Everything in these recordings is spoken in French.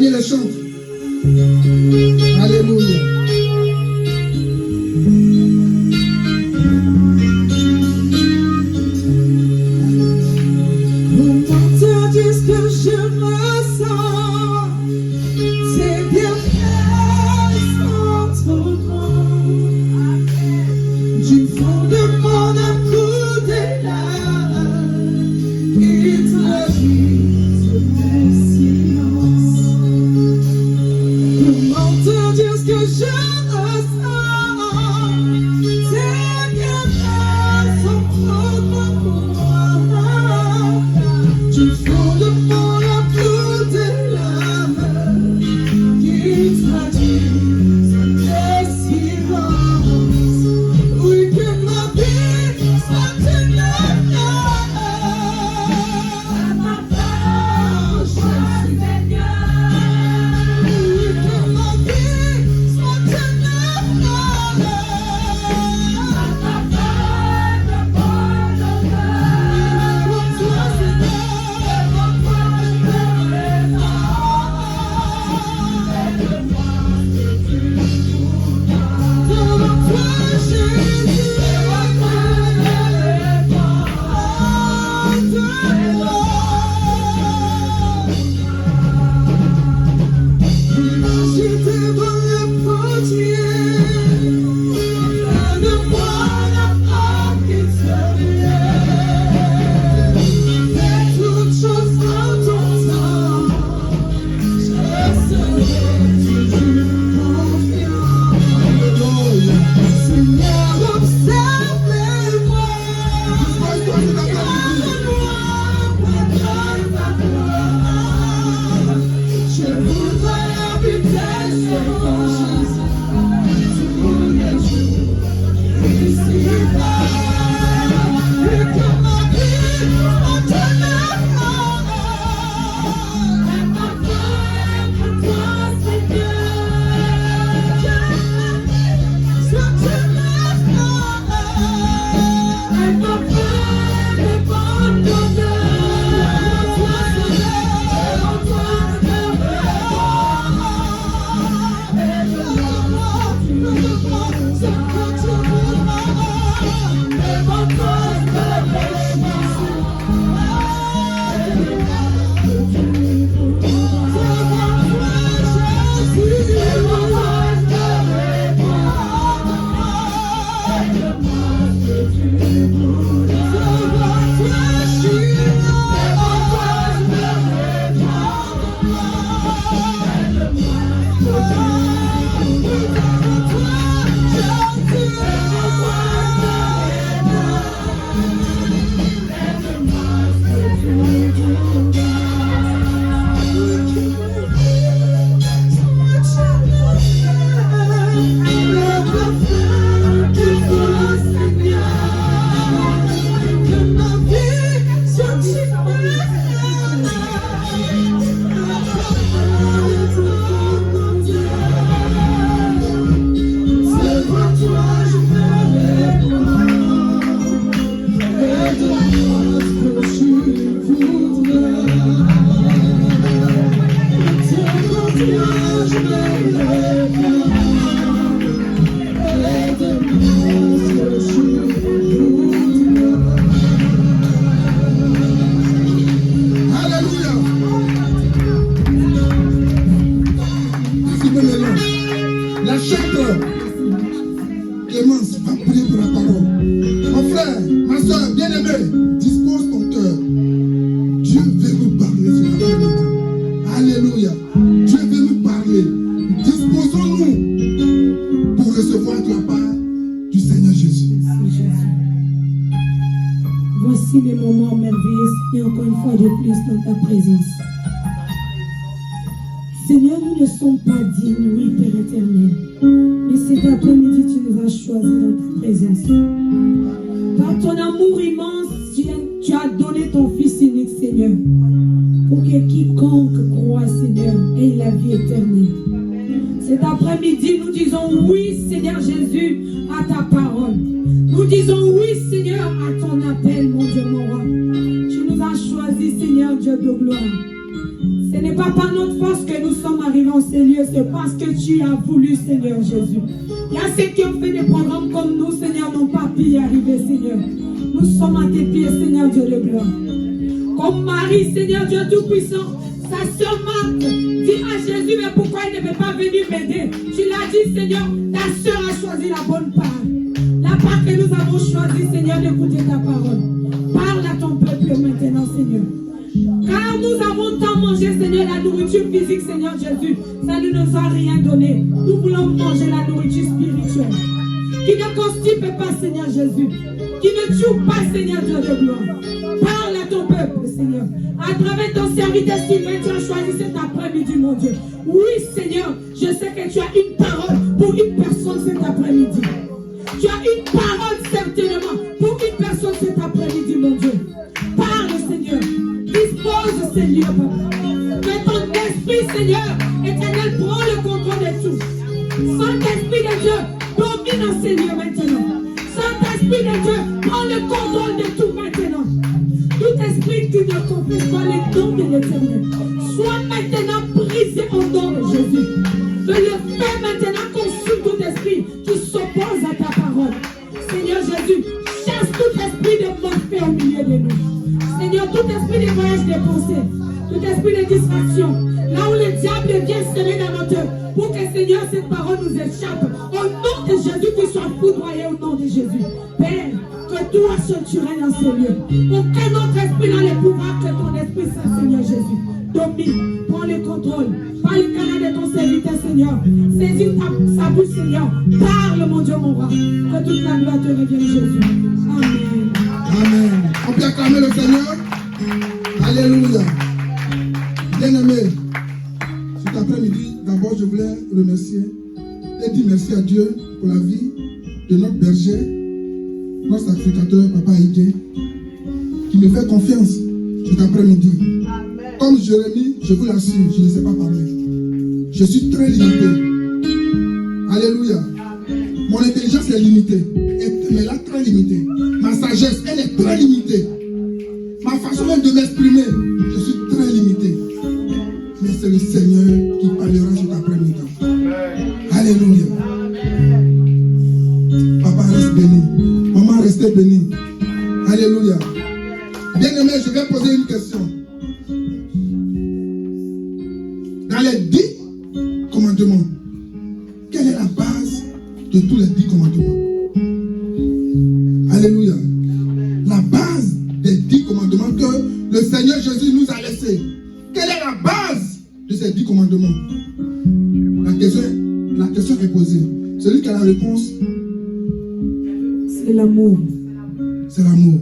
Les chants. Alléluia. Comment te dire ce que je ressens? C'est bien fait sans trop du fond de mon âme des larmes qui traduisent mes silences. Comment te dire ce que je ressens? C'est bien fait sans trop du fond de mon âme des larmes qui traduisent mes silences. Oui, que ma vie soit une heure à ma page, Seigneur. Oui, que ma vie soit une heure à ma page, devant toi, Seigneur, devant toi, Seigneur. Clémence va prier pour la parole. Mon frère, ma soeur, bien-aimé, dispose ton cœur. Dieu veut nous parler ce matin. Alléluia. Dieu veut nous parler. Disposons-nous pour recevoir de la part du Seigneur Jésus. Merci, Jésus. Voici les moments merveilleux, Seigneur, encore une fois de plus dans ta présence. Seigneur, nous ne sommes pas dignes, oui, Père éternel. Mais cet après-midi, tu nous as choisis dans ta présence. Par ton amour immense, tu as donné ton Fils unique, Seigneur, pour que quiconque croit, Seigneur, ait la vie éternelle. Cet après-midi, nous disons oui, Seigneur Jésus, à ta parole. Nous disons oui, Seigneur, à ton appel, mon Dieu, mon roi. Tu nous as choisis, Seigneur, Dieu de gloire. Ce n'est pas par notre force que nous sommes arrivés en ces lieux, c'est parce que tu as voulu, Seigneur Jésus. Il y a ceux qui ont fait des programmes comme nous, Seigneur, n'ont pas pu y arriver, Seigneur. Nous sommes à tes pieds, Seigneur Dieu de gloire. Comme Marie, Seigneur Dieu Tout-Puissant, sa sœur Marthe dit à Jésus, mais pourquoi il ne veut pas venir m'aider? Tu l'as dit, Seigneur, ta sœur a choisi la bonne part. La part que nous avons choisie, Seigneur, d'écouter ta parole. Parle à ton peuple maintenant, Seigneur. Car nous avons tant mangé, Seigneur, la nourriture physique, Seigneur Jésus. Ça ne nous a rien donné. Nous voulons manger la nourriture spirituelle. Qui ne constipe pas, Seigneur Jésus. Qui ne tue pas, Seigneur Dieu de gloire. Parle à ton peuple, Seigneur. À travers ton serviteur Sylvain, tu as choisi cet après-midi, mon Dieu. Oui, Seigneur, je sais que tu as une parole pour une personne cet après-midi. Tu as une parole certainement pour une personne cet après-midi, mon Dieu. Parle, Seigneur. Dispose ces lieux, papa. Que ton esprit, Seigneur, éternel, prend le contrôle de tout. Saint-Esprit de Dieu, domine dans ces lieux maintenant. Saint-Esprit de Dieu, prends le contrôle de tout maintenant. Tout esprit qui ne confesse pas les dons de l'Éternel, soit maintenant brisé au nom de Jésus. Que le feu maintenant consume tout esprit qui s'oppose à ta parole. Seigneur Jésus, chasse tout esprit de morphée au milieu de nous. Seigneur, tout esprit de voyage des pensées, tout esprit de distraction, là où le diable vient semer dans notre cœur, pour que Seigneur, cette parole nous échappe. Au nom de Jésus, qu'il soit foudroyé au nom de Jésus. Père, que toi seul tu règnes dans ces lieux. Aucun autre esprit n'a le pouvoir que ton esprit saint, Seigneur Jésus. Domine, prends le contrôle. Par le canal de ton serviteur, Seigneur. Saisis sa bouche, Seigneur. Parle, mon Dieu, mon roi. Que toute la gloire te revienne, Jésus. Amen. Amen. On peut acclamer le Seigneur. Alléluia. Bien-aimé, cet après-midi, d'abord, je voulais remercier et dire merci à Dieu pour la vie de notre berger, notre sacrificateur, Papa Ike, qui me fait confiance cet après-midi. Comme Jérémie, je vous l'assure, je ne sais pas parler. Je suis très limité. Alléluia. Mon intelligence est limitée. Elle est très limitée. Ma sagesse, elle est très limitée. Ma façon même de m'exprimer, je suis très limité. Mais c'est le Seigneur qui parlera cet après-midi. Alléluia. Papa reste béni. Maman restez béni. Alléluia. Bien-aimé, je vais poser une question. Dans les 10 commandements, quelle est la base de tous les 10 commandements? Alléluia. La base des 10 commandements que le Seigneur Jésus nous a laissés. Quelle est la base de ces 10 commandements? La question est posée. Celui qui a la réponse, c'est l'amour. C'est l'amour.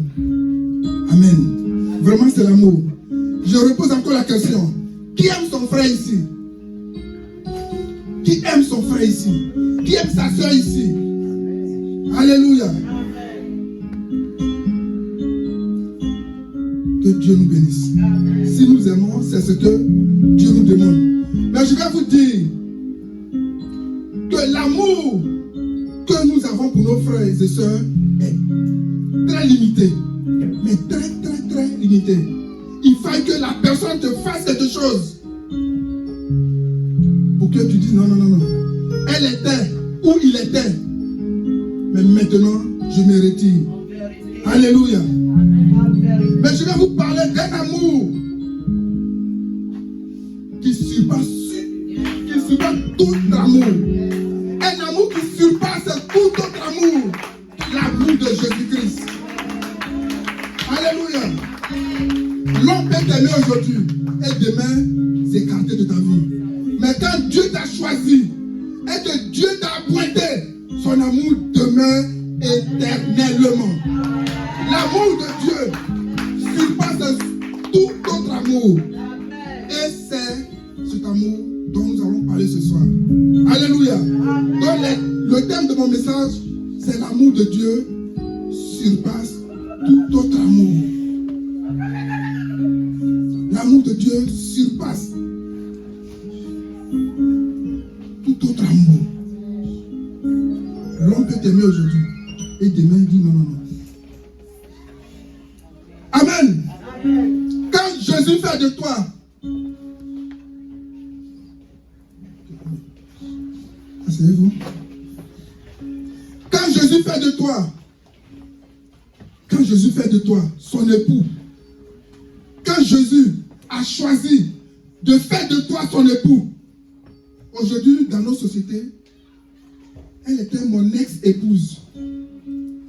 Amen. Vraiment, c'est l'amour. Je repose encore la question. Qui aime son frère ici? Qui aime son frère ici? Qui aime sa soeur ici? Alléluia. Que Dieu nous bénisse. Si nous aimons, c'est ce que Dieu nous demande. Mais je vais vous dire que l'amour que nous avons pour nos frères et sœurs est très limité. Mais très, très, très limité. Il faut que la personne te fasse quelque chose pour que tu dises non, non, non, non. Elle était où il était. Mais maintenant, je me retire. Alléluia. Mais je vais vous parler d'un amour qui surpasse tout amour. Un amour qui surpasse tout autre amour. l'amour de Jésus-Christ. Alléluia. L'homme peut t'aimer aujourd'hui et demain s'écarter de ta vie. Mais quand Dieu t'a choisi et que Dieu t'a appointé, son amour demeure éternellement. L'amour de Dieu surpasse tout autre amour. Et c'est cet amour dont nous allons parler ce soir. Alléluia. Donc le thème de mon message, c'est l'amour de Dieu surpasse tout autre amour. L'amour de Dieu surpasse tout autre amour. L'homme peut t'aimer aujourd'hui et demain il dit non, non, non. Amen. Amen. Quand Jésus fait de toi, asseyez-vous. Quand Jésus fait de toi son époux, quand Jésus a choisi de faire de toi son époux, aujourd'hui dans nos sociétés, elle était mon ex-épouse,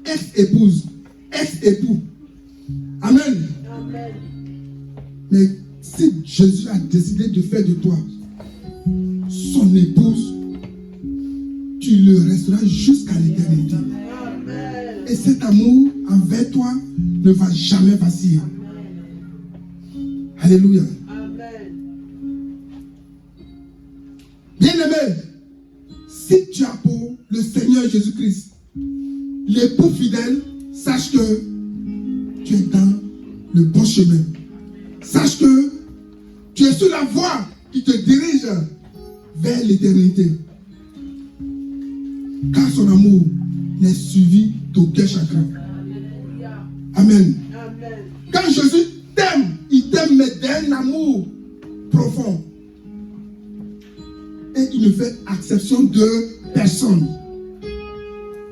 ex-épouse, ex-époux. Amen. Amen. Mais si Jésus a décidé de faire de toi son épouse, tu le resteras jusqu'à l'éternité. Amen. Et cet amour envers toi ne va jamais vaciller. Alléluia. Amen. Bien-aimé, si tu as pour le Seigneur Jésus-Christ l'époux fidèle, sache que tu es dans le bon chemin. Sache que tu es sur la voie qui te dirige vers l'éternité. Car son amour n'est suivi d'aucun chagrin. Amen. Amen. Quand Jésus t'aime, il t'aime mais d'un amour profond. Et il ne fait exception de personne.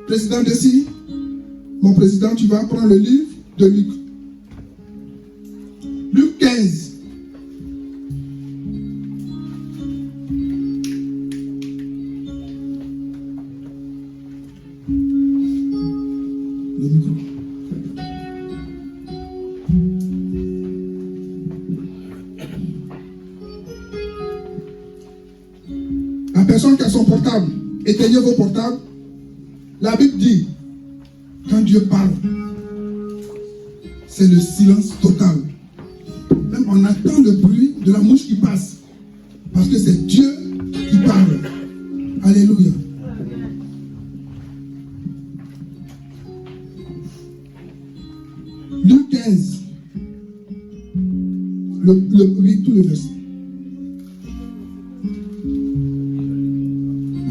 Président Desi, mon président, tu vas prendre le livre de Luc. Luc 15. Le micro. La personne qui a son portable, éteignez vos portables. La Bible dit, quand Dieu parle, c'est le silence total. Même on attend le bruit de la mouche qui passe. Parce que c'est Dieu qui parle. Alléluia. Luc 15. Tout le verset.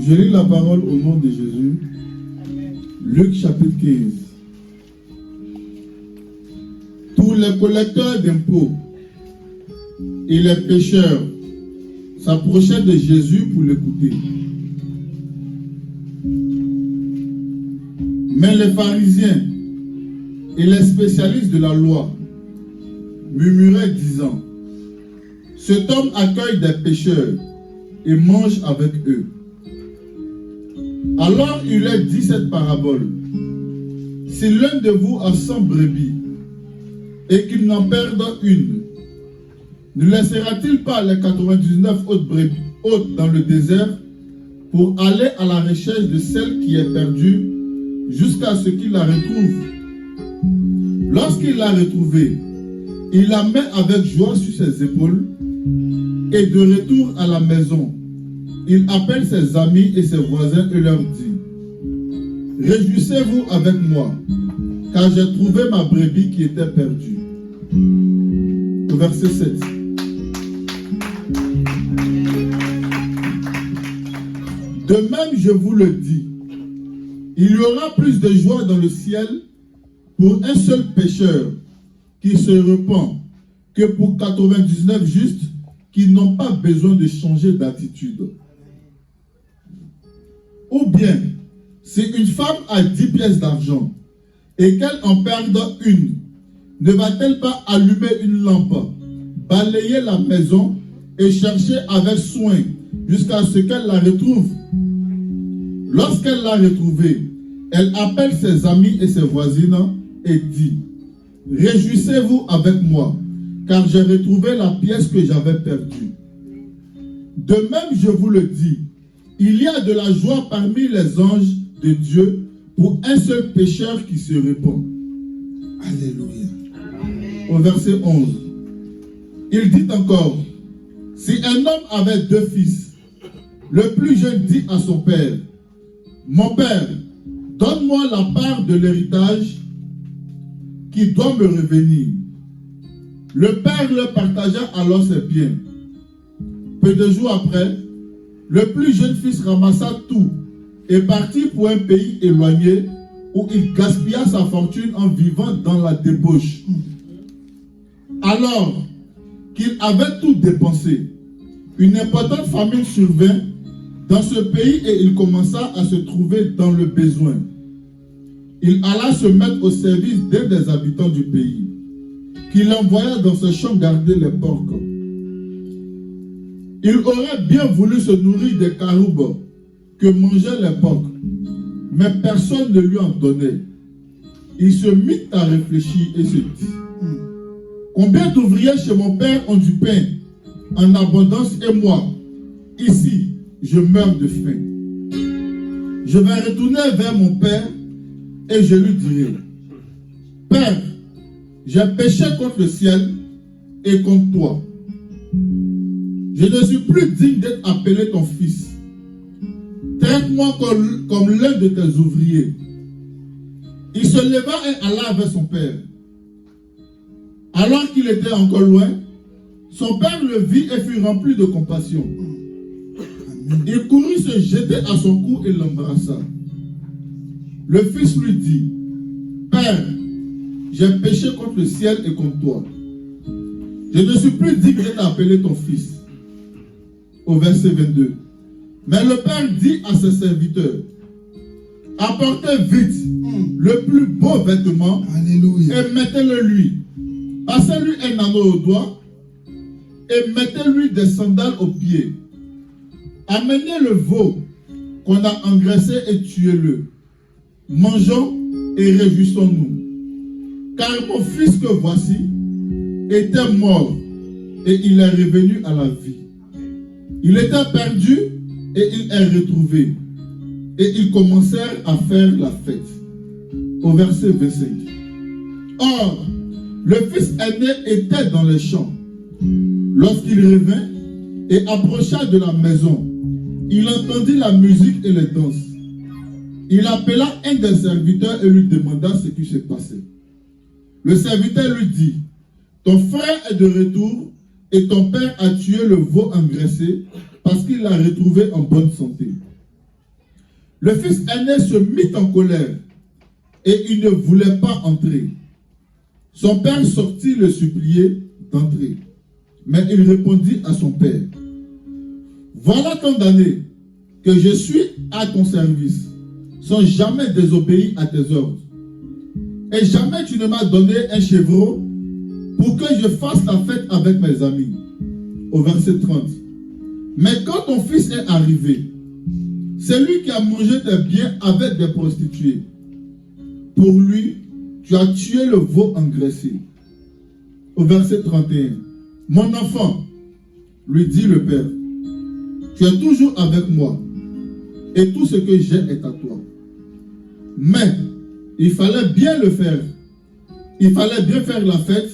Je lis la parole au nom de Jésus. Luc chapitre 15. Tous les collecteurs d'impôts et les pécheurs s'approchaient de Jésus pour l'écouter. Mais les pharisiens et les spécialistes de la loi murmuraient disant, cet homme accueille des pécheurs et mange avec eux. Alors il leur dit cette parabole. Si l'un de vous a 100 brebis et qu'il n'en perde une, ne laissera-t-il pas les 99 autres brebis autres dans le désert pour aller à la recherche de celle qui est perdue jusqu'à ce qu'il la retrouve? Lorsqu'il l'a retrouvée, il la met avec joie sur ses épaules et de retour à la maison, il appelle ses amis et ses voisins et leur dit, réjouissez-vous avec moi, car j'ai trouvé ma brebis qui était perdue. Au verset 7. De même, je vous le dis, il y aura plus de joie dans le ciel pour un seul pécheur qui se repent que pour 99 justes qui n'ont pas besoin de changer d'attitude. Ou bien, si une femme a 10 pièces d'argent et qu'elle en perde une, ne va-t-elle pas allumer une lampe, balayer la maison et chercher avec soin jusqu'à ce qu'elle la retrouve? Lorsqu'elle l'a retrouvée, elle appelle ses amis et ses voisines et dit, réjouissez-vous avec moi, car j'ai retrouvé la pièce que j'avais perdue. De même, je vous le dis, il y a de la joie parmi les anges de Dieu pour un seul pécheur qui se répand. Alléluia. Au verset 11, il dit encore, si un homme avait 2 fils, le plus jeune dit à son père, mon père, donne-moi la part de l'héritage qui doit me revenir. Le père leur partagea alors ses biens. Peu de jours après, le plus jeune fils ramassa tout et partit pour un pays éloigné où il gaspilla sa fortune en vivant dans la débauche. Alors qu'il avait tout dépensé, une importante famine survint dans ce pays et il commença à se trouver dans le besoin. Il alla se mettre au service d'un des habitants du pays, qui l'envoya dans ses champs garder les porcs. Il aurait bien voulu se nourrir des caroubes que mangeaient les porcs, mais personne ne lui en donnait. Il se mit à réfléchir et se dit, combien d'ouvriers chez mon père ont du pain en abondance et moi, ici, je meurs de faim. Je vais retourner vers mon père et je lui dirai, Père, j'ai péché contre le ciel et contre toi. Je ne suis plus digne d'être appelé ton fils. Traite-moi comme l'un de tes ouvriers. Il se leva et alla vers son père. Alors qu'il était encore loin, son père le vit et fut rempli de compassion. Il courut se jeter à son cou et l'embrassa. Le fils lui dit, Père, j'ai péché contre le ciel et contre toi. Je ne suis plus digne d'être appelé ton fils. Au verset 22. Mais le père dit à ses serviteurs, apportez vite le plus beau vêtement. Alléluia. Et mettez-le lui. Passez-lui un anneau au doigt et mettez-lui des sandales aux pieds. Amenez le veau qu'on a engraissé et tuez-le. Mangeons et réjouissons-nous. Car mon fils que voici était mort et il est revenu à la vie. Il était perdu et il est retrouvé. Et ils commencèrent à faire la fête. Au verset 25. Or, le fils aîné était dans les champs. Lorsqu'il revint et approcha de la maison, il entendit la musique et les danses. Il appela un des serviteurs et lui demanda ce qui se passait. Le serviteur lui dit, ton frère est de retour et ton père a tué le veau engraissé parce qu'il l'a retrouvé en bonne santé. Le fils aîné se mit en colère et il ne voulait pas entrer. Son père sortit le supplier d'entrer. Mais il répondit à son père, voilà tant d'années que je suis à ton service, sans jamais désobéir à tes ordres. Et jamais tu ne m'as donné un chevreau pour que je fasse la fête avec mes amis. Au verset 30. Mais quand ton fils est arrivé, c'est lui qui a mangé tes biens avec des prostituées. Pour lui, tu as tué le veau engraissé. Au verset 31. Mon enfant, lui dit le père, tu es toujours avec moi et tout ce que j'ai est à toi. Mais il fallait bien le faire. Il fallait bien faire la fête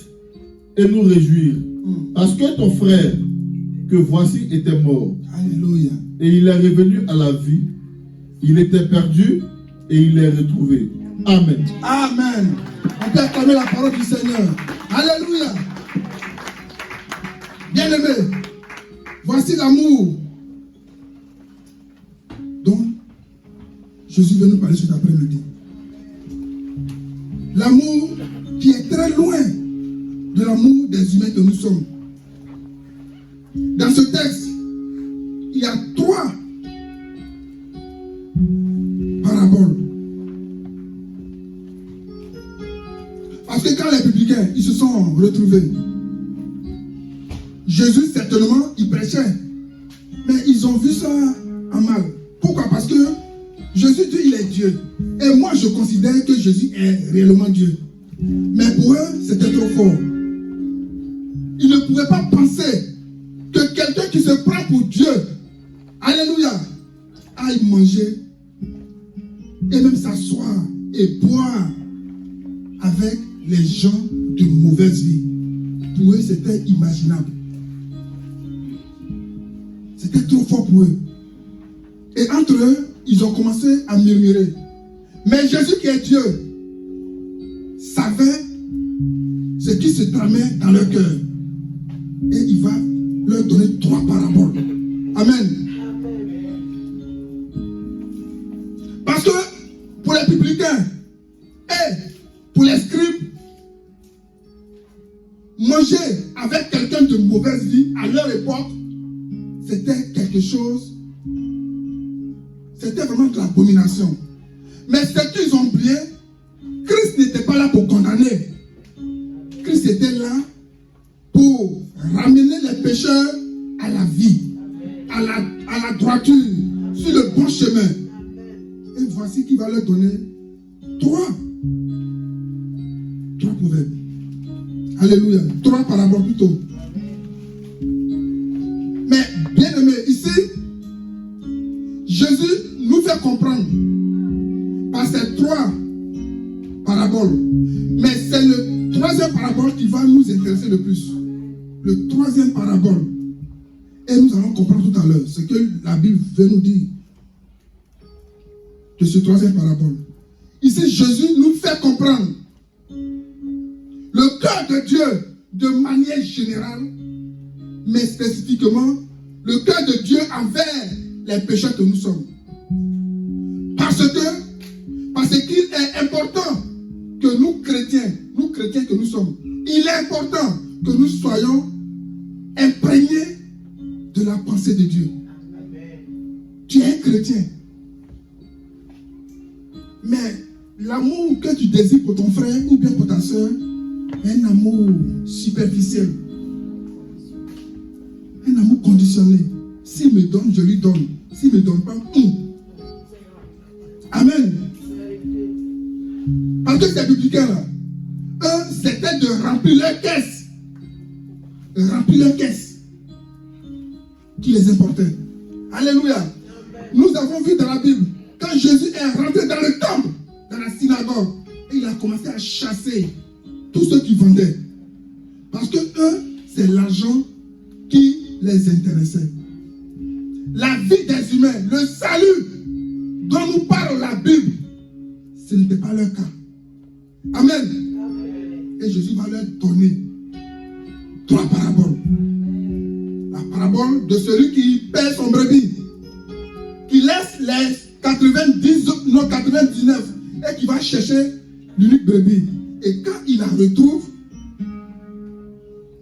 et nous réjouir. Parce que ton frère, que voici, était mort. Alléluia. Et il est revenu à la vie. Il était perdu et il est retrouvé. Amen. Amen. On peut acclamer la parole du Seigneur. Alléluia. Bien-aimé, voici l'amour dont Jésus veut nous parler cet après-midi. L'amour qui est très loin de l'amour des humains que nous sommes. Dans ce texte, il y a 3 paraboles. Parce que quand les publicains, ils se sont retrouvés, Jésus, certainement, il prêchait. Mais ils ont vu ça en mal. Pourquoi? Parce que Jésus dit, il est Dieu. Et moi, je considère que Jésus est réellement Dieu. Mais pour eux, c'était trop fort. Ils ne pouvaient pas penser que quelqu'un qui se prend pour Dieu, alléluia, aille manger et même s'asseoir et boire avec les gens de mauvaise vie. Pour eux, c'était imaginable. C'était trop fort pour eux. Et entre eux, ils ont commencé à murmurer. Mais Jésus qui est Dieu savait ce qui se tramait dans leur cœur. Et il va leur donner 3 paraboles. Amen. Parce que pour les publicains et pour les scribes, manger avec quelqu'un de mauvaise vie à leur époque, c'était quelque chose, c'était vraiment de l'abomination. Mais ce qu'ils ont oublié, Christ n'était pas là pour condamner. Christ était là pour ramener les pécheurs à la vie, à la droiture, sur le bon chemin. Et voici qu'il va leur donner 3 proverbes. Alléluia. 3 paraboles plutôt. Mais bien aimé, ici, Jésus nous fait comprendre par ces 3 paraboles. Mais c'est le 3e parabole qui va nous intéresser le plus. Le 3e parabole. Et nous allons comprendre tout à l'heure ce que la Bible veut nous dire de ce 3e parabole. Ici, Jésus nous fait comprendre le cœur de Dieu de manière générale, mais spécifiquement le cœur de Dieu envers les pécheurs que nous sommes. Parce qu'il est important que nous chrétiens que nous sommes, il est important que nous soyons imprégnés de la pensée de Dieu. Tu es chrétien. Mais l'amour que tu désires pour ton frère ou bien pour ta soeur est un amour superficiel. Un amour conditionné. S'il me donne, je lui donne. S'il ne me donne pas, Amen. Parce que ces publicains-là, eux, c'était de remplir leur caisse. Remplir leur caisse. Qui les importait. Alléluia. Nous avons vu dans la Bible, quand Jésus est rentré dans le temple, dans la synagogue, et il a commencé à chasser tous ceux qui vendaient. Parce que eux, c'est l'argent qui les intéressait. La vie des humains, le salut dont nous parle la Bible, ce n'était pas leur cas. Amen. Et Jésus va leur donner 3 paraboles. La parabole de celui qui perd son brebis, qui laisse les 99 et qui va chercher l'unique brebis. Et quand il la retrouve,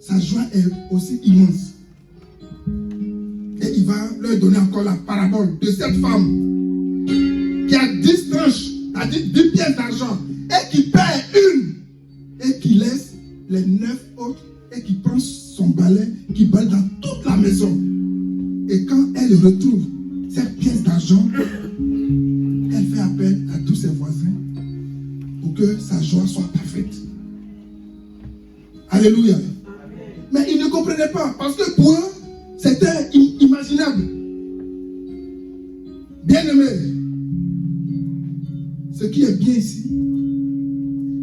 sa joie est aussi immense. Et il va leur donner encore la parabole de cette femme qui a 10 tranches, c'est-à-dire 10 pièces d'argent, et qui perd une, et qui laisse les 9 autres, et qui prend son balai, qui balaye dans toute la maison. Et quand elle retrouve cette pièce d'argent, elle fait appel à tous ses voisins pour que sa joie soit parfaite. Alléluia. Amen. Mais ils ne comprenaient pas, parce que pour eux, c'était inimaginable. Bien-aimé, ce qui est bien ici,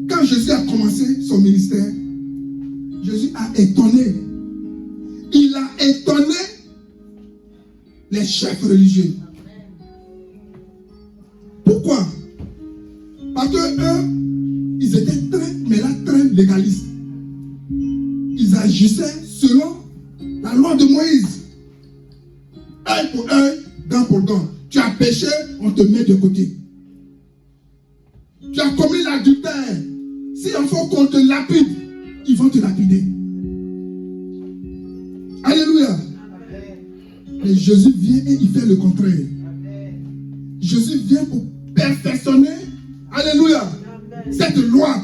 quand Jésus a commencé son ministère, Jésus a étonné. Il a étonné les chefs religieux. Pourquoi? Parce que eux, ils étaient très légalistes. Ils agissaient selon la loi de Moïse. Œil pour œil, dent pour dent. Tu as péché, on te met de côté. Tu as commis l'adultère. S'il faut qu'on te lapide, ils vont te lapider. Alléluia. Mais Jésus vient et il fait le contraire. Jésus vient pour perfectionner, alléluia, cette loi.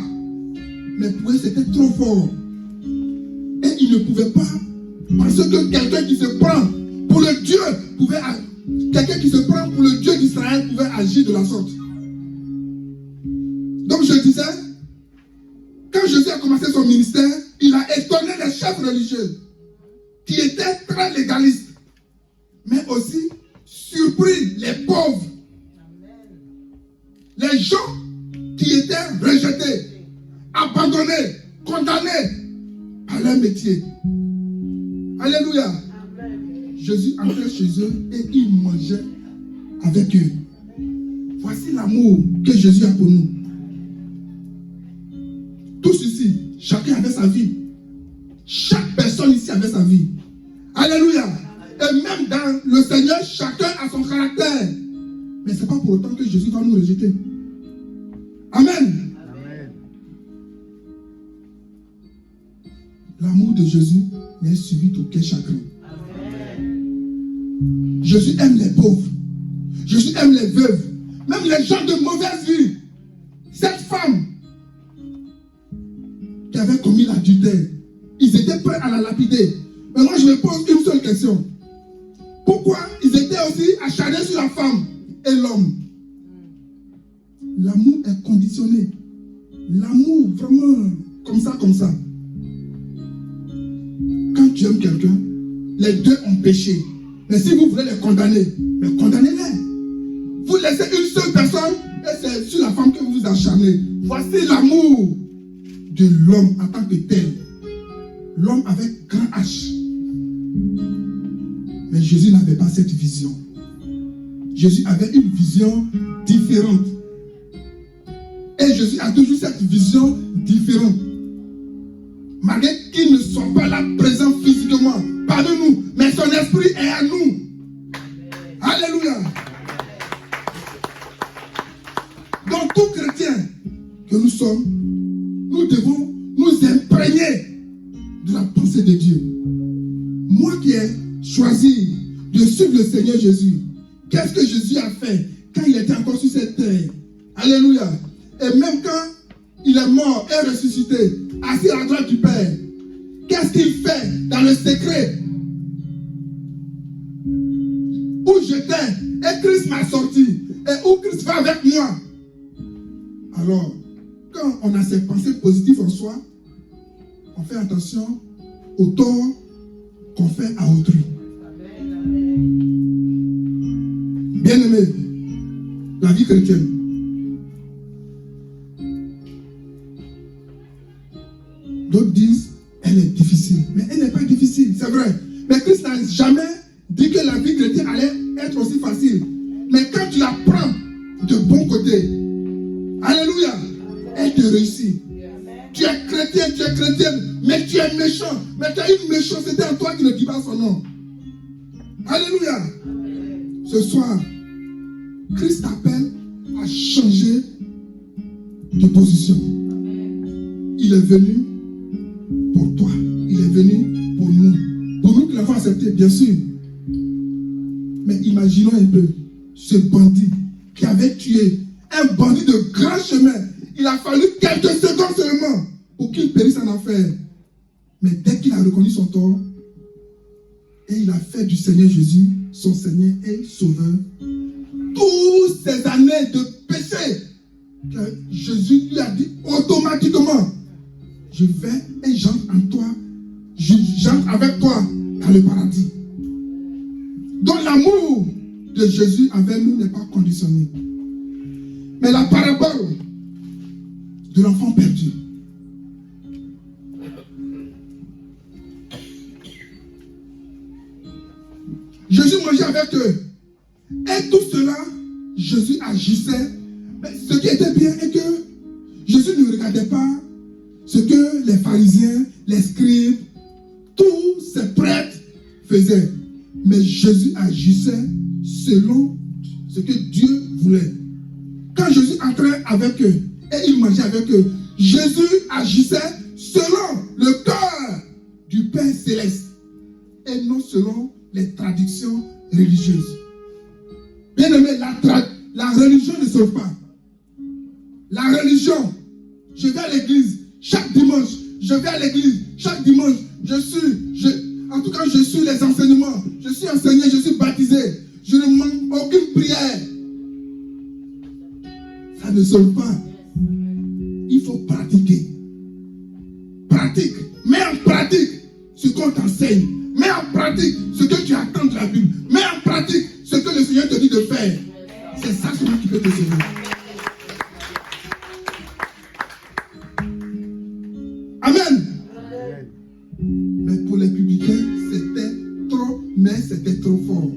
Mais pour eux, c'était trop fort. Et ils ne pouvaient pas, parce que quelqu'un qui se prend pour le Dieu quelqu'un qui se prend pour le Dieu d'Israël pouvait agir de la sorte. je disais, quand Jésus a commencé son ministère, il a étonné les chefs religieux qui étaient très légalistes, mais aussi surpris les pauvres, les gens qui étaient rejetés, abandonnés, condamnés à leur métier. Alléluia. Jésus entrait chez eux et il mangeait avec eux. Voici l'amour que Jésus a pour nous. Tous ici, chacun avait sa vie. Chaque personne ici avait sa vie. Alléluia. Et même dans le Seigneur, chacun a son caractère. Mais ce n'est pas pour autant que Jésus va nous rejeter. Amen. Amen. L'amour de Jésus n'est suivi d'aucun chagrin. Jésus aime les pauvres. Jésus aime les veuves. Même les gens de mauvaise vie. Cette femme qui avait commis l'adultère, ils étaient prêts à la lapider. Mais moi je me pose une seule question. Pourquoi ils étaient aussi acharnés sur la femme et l'homme? L'amour est conditionné. L'amour vraiment comme ça. Quand tu aimes quelqu'un, les deux ont péché. Mais si vous voulez les condamner, mais condamnez-les. Vous laissez une seule personne et c'est sur la femme que vous vous acharnez. Voici l'amour de l'homme en tant que tel. L'homme avec grand H. Mais Jésus n'avait pas cette vision. Jésus avait une vision différente. Et Jésus a toujours cette vision différente. Malgré qu'il ne soit pas là présent physiquement parmi nous, mais son esprit est à nous. Alléluia. Donc tout chrétien que nous sommes, nous devons nous imprégner de la pensée de Dieu. Moi qui ai choisi de suivre le Seigneur Jésus, qu'est-ce que Jésus a fait quand il était encore sur cette terre? Alléluia. Et même quand il est mort et ressuscité, assis à la droite du Père, qu'est-ce qu'il fait dans le secret? Où j'étais et Christ m'a sorti, et où Christ va avec moi. Alors, quand on a ces pensées positives en soi, on fait attention au tort qu'on fait à autrui. Bien-aimé, la vie chrétienne. D'autres disent, elle est difficile. Mais elle n'est pas difficile, c'est vrai. Mais Christ n'a jamais dit que la vie chrétienne allait être aussi facile. Mais quand tu la prends de bon côté, alléluia, elle te réussit. Tu es chrétienne, mais tu es méchant. Mais tu as une méchanceté en toi qui ne dit pas son nom. Alléluia. Ce soir, Christ t'appelle à changer de position. Il est venu pour toi. Il est venu pour nous. Pour nous qui l'avons accepté, bien sûr. Mais imaginons un peu ce bandit qui avait tué un bandit de grand chemin. Il a fallu quelques secondes seulement pour qu'il périsse en enfer. Mais dès qu'il a reconnu son tort, et il a fait du Seigneur Jésus son Seigneur et Sauveur, toutes ces années de péché, que Jésus lui a dit automatiquement, je vais et j'entre en toi, j'entre avec toi dans le paradis. Donc l'amour de Jésus envers nous n'est pas conditionné. Mais la parabole de l'enfant perdu. Jésus mangeait avec eux. Et tout cela, Jésus agissait. Mais ce qui était bien est que Jésus ne regardait pas ce que les pharisiens, les scribes, tous ces prêtres faisaient. Mais Jésus agissait selon ce que Dieu voulait. Quand Jésus entrait avec eux et il mangeait avec eux, Jésus agissait selon le cœur du Père Céleste et non selon les traditions religieuses. Bien aimé, la religion ne sauve pas. La religion, je vais à l'église chaque dimanche, je vais à l'église chaque dimanche, en tout cas je suis les enseignements, je suis enseigné, je suis baptisé, je ne manque aucune prière. Ça ne sauve pas. il faut pratiquer. Pratique. Mets en pratique ce qu'on t'enseigne. Mets en pratique ce que tu attends de la Bible. Mets en pratique ce que le Seigneur te dit de faire. C'est ça celui qui peut te sauver. Amen. Mais pour les publicains, c'était trop, mais c'était trop fort.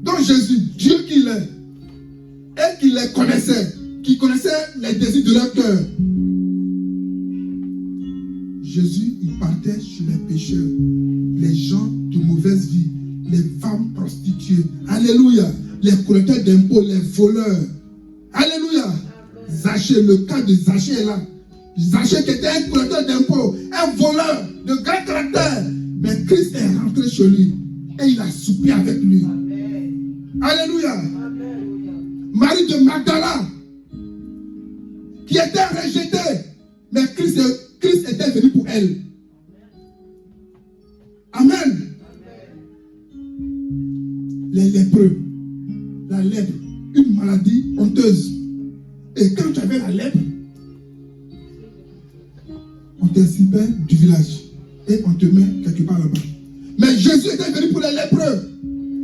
Donc Jésus, Dieu qu'il est, et qu'il les connaissait, qui connaissait les désirs de leur cœur. Jésus, il partait chez les pécheurs, les gens de mauvaise vie, les femmes prostituées. Alléluia. Les collecteurs d'impôts, les voleurs. Alléluia. Zachée, le cas de Zachée est là. Zachée qui était un collecteur d'impôts, un voleur de grand caractère. Mais Christ est rentré chez lui et il a soupé avec lui. Alléluia. Marie de Magdala, qui était rejetée, mais Christ était venu pour elle. Amen. Les lépreux, la lèpre, une maladie honteuse. Et quand tu avais la lèpre, on t'excipait du village et on te met quelque part là-bas. Mais Jésus était venu pour les lépreux.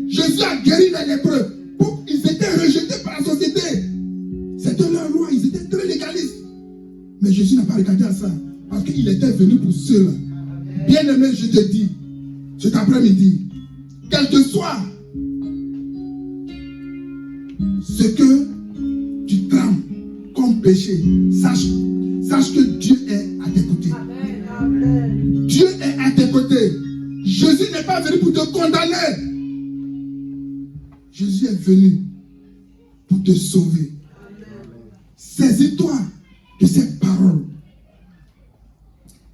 Jésus a guéri les lépreux. Ils étaient rejetés par la société. C'était leur loi, ils étaient très légalistes. Mais Jésus n'a pas regardé à ça. Parce qu'il était venu pour ceux-là. Bien-aimé, je te dis, cet après-midi, quel que soit ce que tu trames comme péché, sache que Dieu est à tes côtés. Amen. Dieu est à tes côtés. Jésus n'est pas venu pour te condamner. Jésus est venu pour te sauver. Saisis-toi de cette parole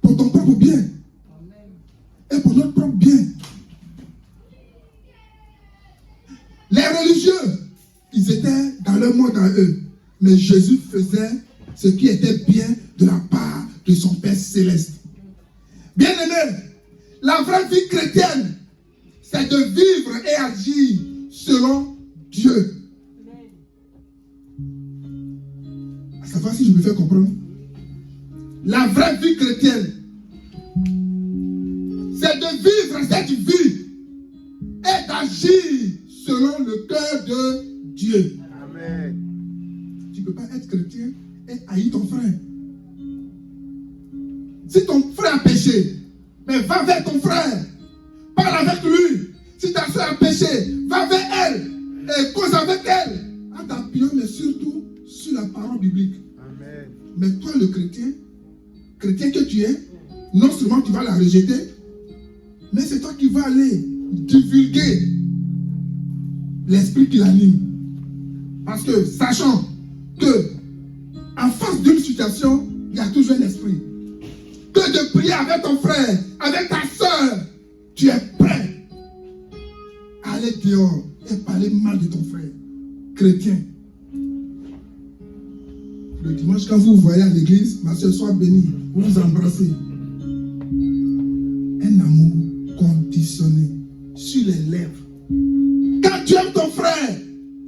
pour ton propre bien et pour notre propre bien. Les religieux, ils étaient dans leur monde à eux, mais Jésus faisait ce qui était bien de la part de son Père céleste. Bien-aimé, la vraie vie chrétienne, c'est de vivre et agir selon Dieu. À savoir si je me fais comprendre. La vraie vie chrétienne, c'est de vivre cette vie et d'agir selon le cœur de Dieu. Amen. Tu ne peux pas être chrétien et haïr ton frère. Si ton frère a péché, mais va vers ton frère. Parle avec lui. Si ta soeur a péché, va vers elle et cause avec elle. En t'appuyant, mais surtout sur la parole biblique. Amen. Mais toi, le chrétien que tu es, non seulement tu vas la rejeter, mais c'est toi qui vas aller divulguer l'esprit qui l'anime. Parce que, sachant que en face d'une situation, il y a toujours un esprit. Que de prier avec ton frère, avec ta soeur, tu es prêt à aller dehors et parler mal de ton frère chrétien. Le dimanche, quand vous voyez à l'église, ma soeur, soit bénie, vous vous embrassez. Un amour conditionné sur les lèvres. Quand tu aimes ton frère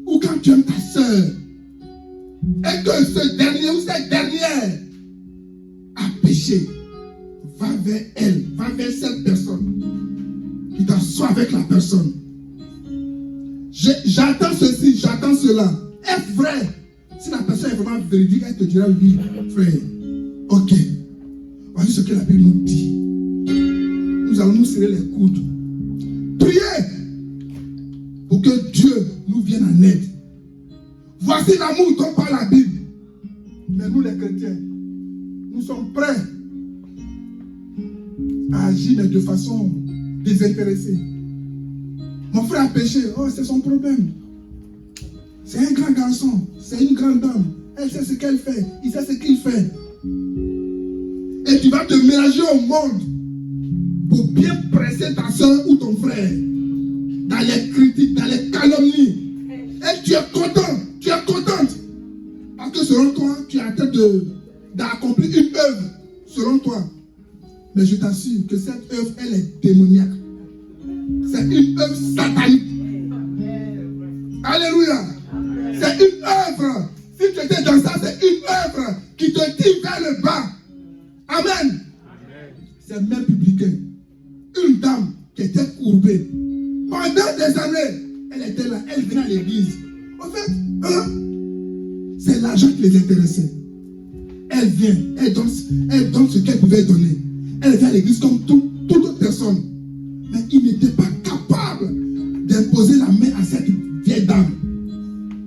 ou quand tu aimes ta soeur, et que ce dernier ou cette dernière a péché, va vers elle, va vers cette personne. Tu t'assois avec la personne. J'attends ceci, j'attends cela. Est-ce vrai? Si la personne est vraiment véridique, elle te dira oui, frère. Ok. Voici ce que la Bible nous dit. Nous allons nous serrer les coudes. Priez pour que Dieu nous vienne en aide. Voici l'amour dont parle la Bible. Mais nous les chrétiens, nous sommes prêts à agir de façon désintéressée. Mon frère a péché, oh c'est son problème. C'est un grand garçon, c'est une grande dame. Elle sait ce qu'elle fait, il sait ce qu'il fait. Et tu vas te mélanger au monde pour bien presser ta soeur ou ton frère dans les critiques, dans les calomnies. Et tu es content, tu es contente. Parce que selon toi, tu es en train d'accomplir une œuvre, selon toi. Mais je t'assure que cette œuvre, elle est démoniaque. C'est une œuvre satanique. Alléluia. C'est une œuvre. Si tu étais dans ça, c'est une œuvre qui te tire vers le bas. Amen. C'est même publicain. Une dame qui était courbée. Pendant des années, elle était là, elle venait à l'église. En fait, c'est l'argent qui les intéressait. Elle vient, elle donne ce qu'elle pouvait donner. Elle vient à l'église comme toute autre personne. Mais il n'était pas capable d'imposer la main à cette vieille dame.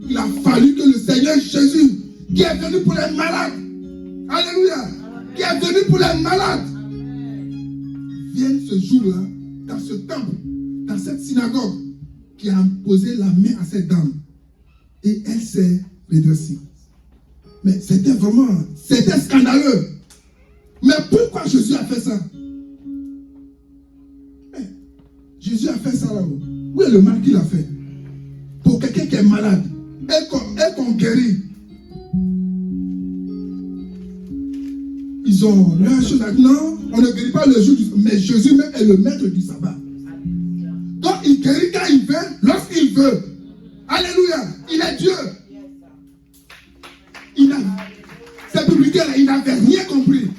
Il a fallu que le Seigneur Jésus, qui est venu pour les malades, alléluia, qui est venu pour les malades, vienne ce jour-là, dans ce temple, dans cette synagogue, qui a imposé la main à cette dame. Et elle s'est redressée. Mais c'était scandaleux. Mais pourquoi Jésus a fait ça? Mais Jésus a fait ça là-haut. Où est le mal qu'il a fait? Pour quelqu'un qui est malade, et qu'on guérit. Ils ont leur chose à dire. Non, on ne guérit pas le jour du sabbat. Mais Jésus même est le maître du sabbat. Donc il guérit quand il veut, lorsqu'il veut. Alléluia. Il est Dieu. Ces publicains-là, ils n'avaient rien compris.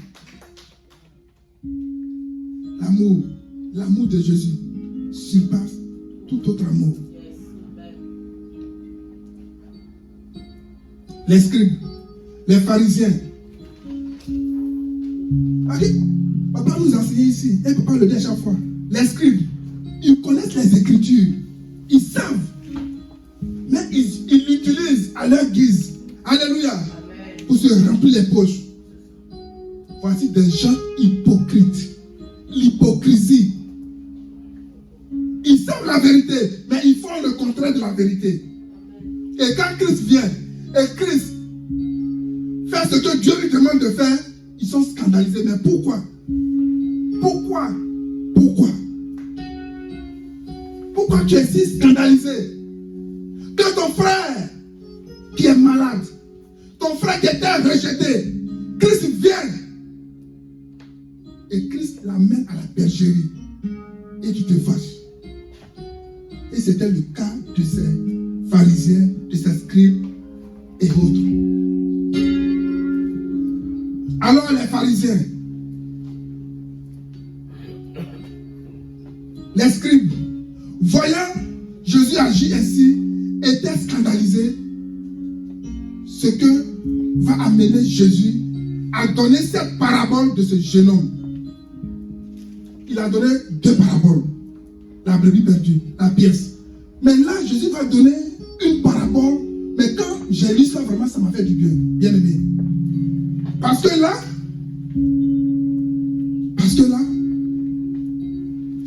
L'amour de Jésus surpasse tout autre amour. Les scribes, les pharisiens. Papa nous enseigne ici, et papa le dit à chaque fois. Les scribes, ils connaissent les Écritures, ils savent, mais ils l'utilisent à leur guise. Alléluia. Pour se remplir les poches. Voici des gens hypocrites. L'hypocrisie. Ils savent la vérité, mais ils font le contraire de la vérité. Et quand Christ vient, et Christ fait ce que Dieu lui demande de faire, ils sont scandalisés. Mais pourquoi? Pourquoi tu es si scandalisé? Que ton frère qui est malade, ton frère qui était rejeté, Christ vient et Christ l'amène à la bergerie et tu te fâches. Et c'était le cas de ces pharisiens, de ces scribes et autres. Alors les pharisiens, les scribes, voyant Jésus agir ainsi, étaient scandalisés. Ce que va amener Jésus à donner cette parabole de ce jeune homme. Il a donné 2 paraboles. La brebis perdue, la pièce. Mais là, Jésus va donner une parabole. Mais quand j'ai lu ça, vraiment, ça m'a fait du bien. Bien aimé. Parce que là,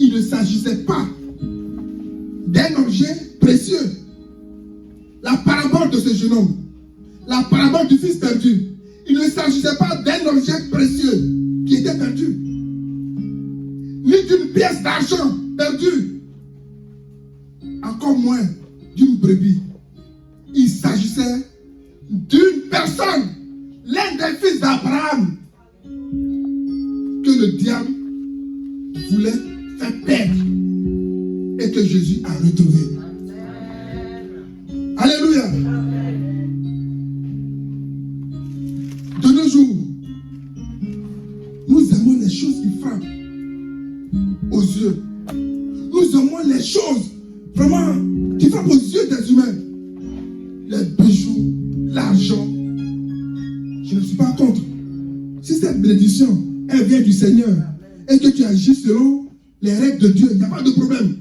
il ne s'agissait pas d'un objet précieux. La parabole de ce jeune homme. La parabole du fils perdu. Il ne s'agissait pas d'un objet précieux qui était perdu, ni d'une pièce d'argent perdue, encore moins d'une brebis. Il s'agissait d'une personne, l'un des fils d'Abraham, que le diable voulait faire perdre et que Jésus a retrouvé. Alléluia. De nos jours, nous aimons les choses qui frappent aux yeux. Nous aimons les choses vraiment qui frappent aux yeux des humains. Les bijoux, l'argent. Je ne suis pas contre. Si cette bénédiction, elle vient du Seigneur et que tu agis selon les règles de Dieu, il n'y a pas de problème.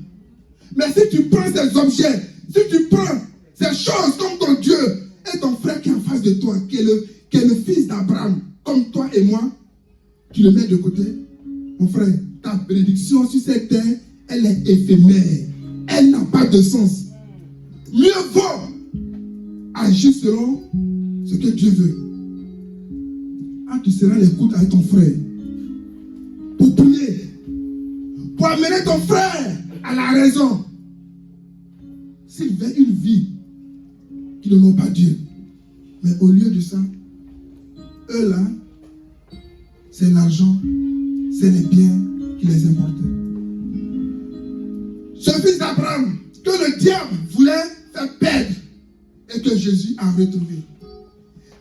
Mais si tu prends ces objets, si tu prends ces choses comme ton Dieu et ton frère qui est en face de toi, qui est le fils d'Abraham, comme toi et moi, tu le mets de côté, mon frère, ta bénédiction sur cette terre, elle est éphémère. Elle n'a pas de sens. Mieux vaut agir selon ce que Dieu veut. Ah, tu seras l'écoute avec ton frère pour prier, pour amener ton frère à la raison. S'il veut une vie qui ne n'ont pas Dieu, mais au lieu de ça, eux là, c'est l'argent, c'est les biens qui les importent. Ce fils d'Abraham que le diable voulait faire perdre et que Jésus a retrouvé.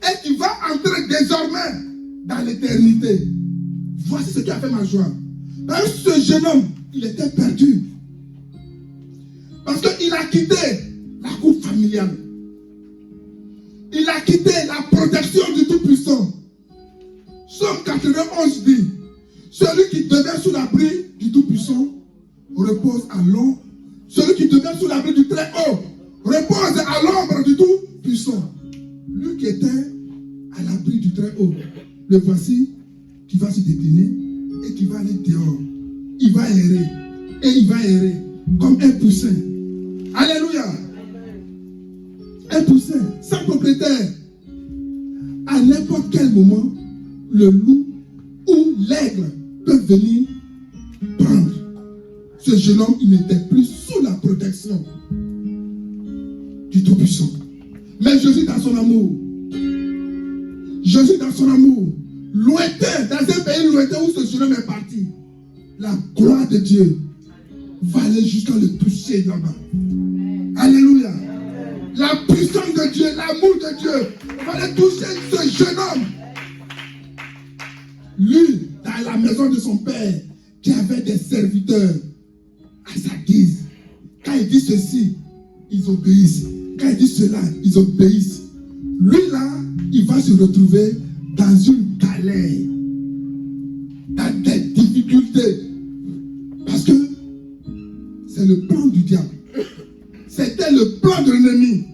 Et qui va entrer désormais l'éternité. Voici ce qui a fait ma joie. Parce que ce jeune homme, il était perdu. Parce qu'il a quitté la cour familiale. Il a quitté la protection du Tout-Puissant. Somme 91 dit, celui qui demeure sous l'abri du Tout-Puissant repose à l'ombre. Celui qui demeure sous l'abri du Très-Haut repose à l'ombre du Tout-Puissant. Lui qui était à l'abri du Très-Haut, le voici qui va se décliner et qui va aller dehors. Il va errer et il va errer comme un poussin. Alléluia. Un poussin sans propriétaire. À n'importe quel moment, le loup ou l'aigle peuvent venir prendre. Ce jeune homme, il n'était plus sous la protection du Tout-Puissant. Mais Jésus dans son amour. Jésus dans son amour. Lointain, dans un pays lointain où ce jeune homme est parti. La gloire de Dieu va aller jusqu'à le toucher là-bas. Alléluia. La puissance de Dieu, l'amour de Dieu va aller toucher ce jeune homme. Lui, dans la maison de son père, qui avait des serviteurs à sa guise. Quand il dit ceci, ils obéissent. Quand il dit cela, ils obéissent. Lui là, il va se retrouver dans une galère, dans des difficultés. Parce que c'est le plan du diable. C'était le plan de l'ennemi.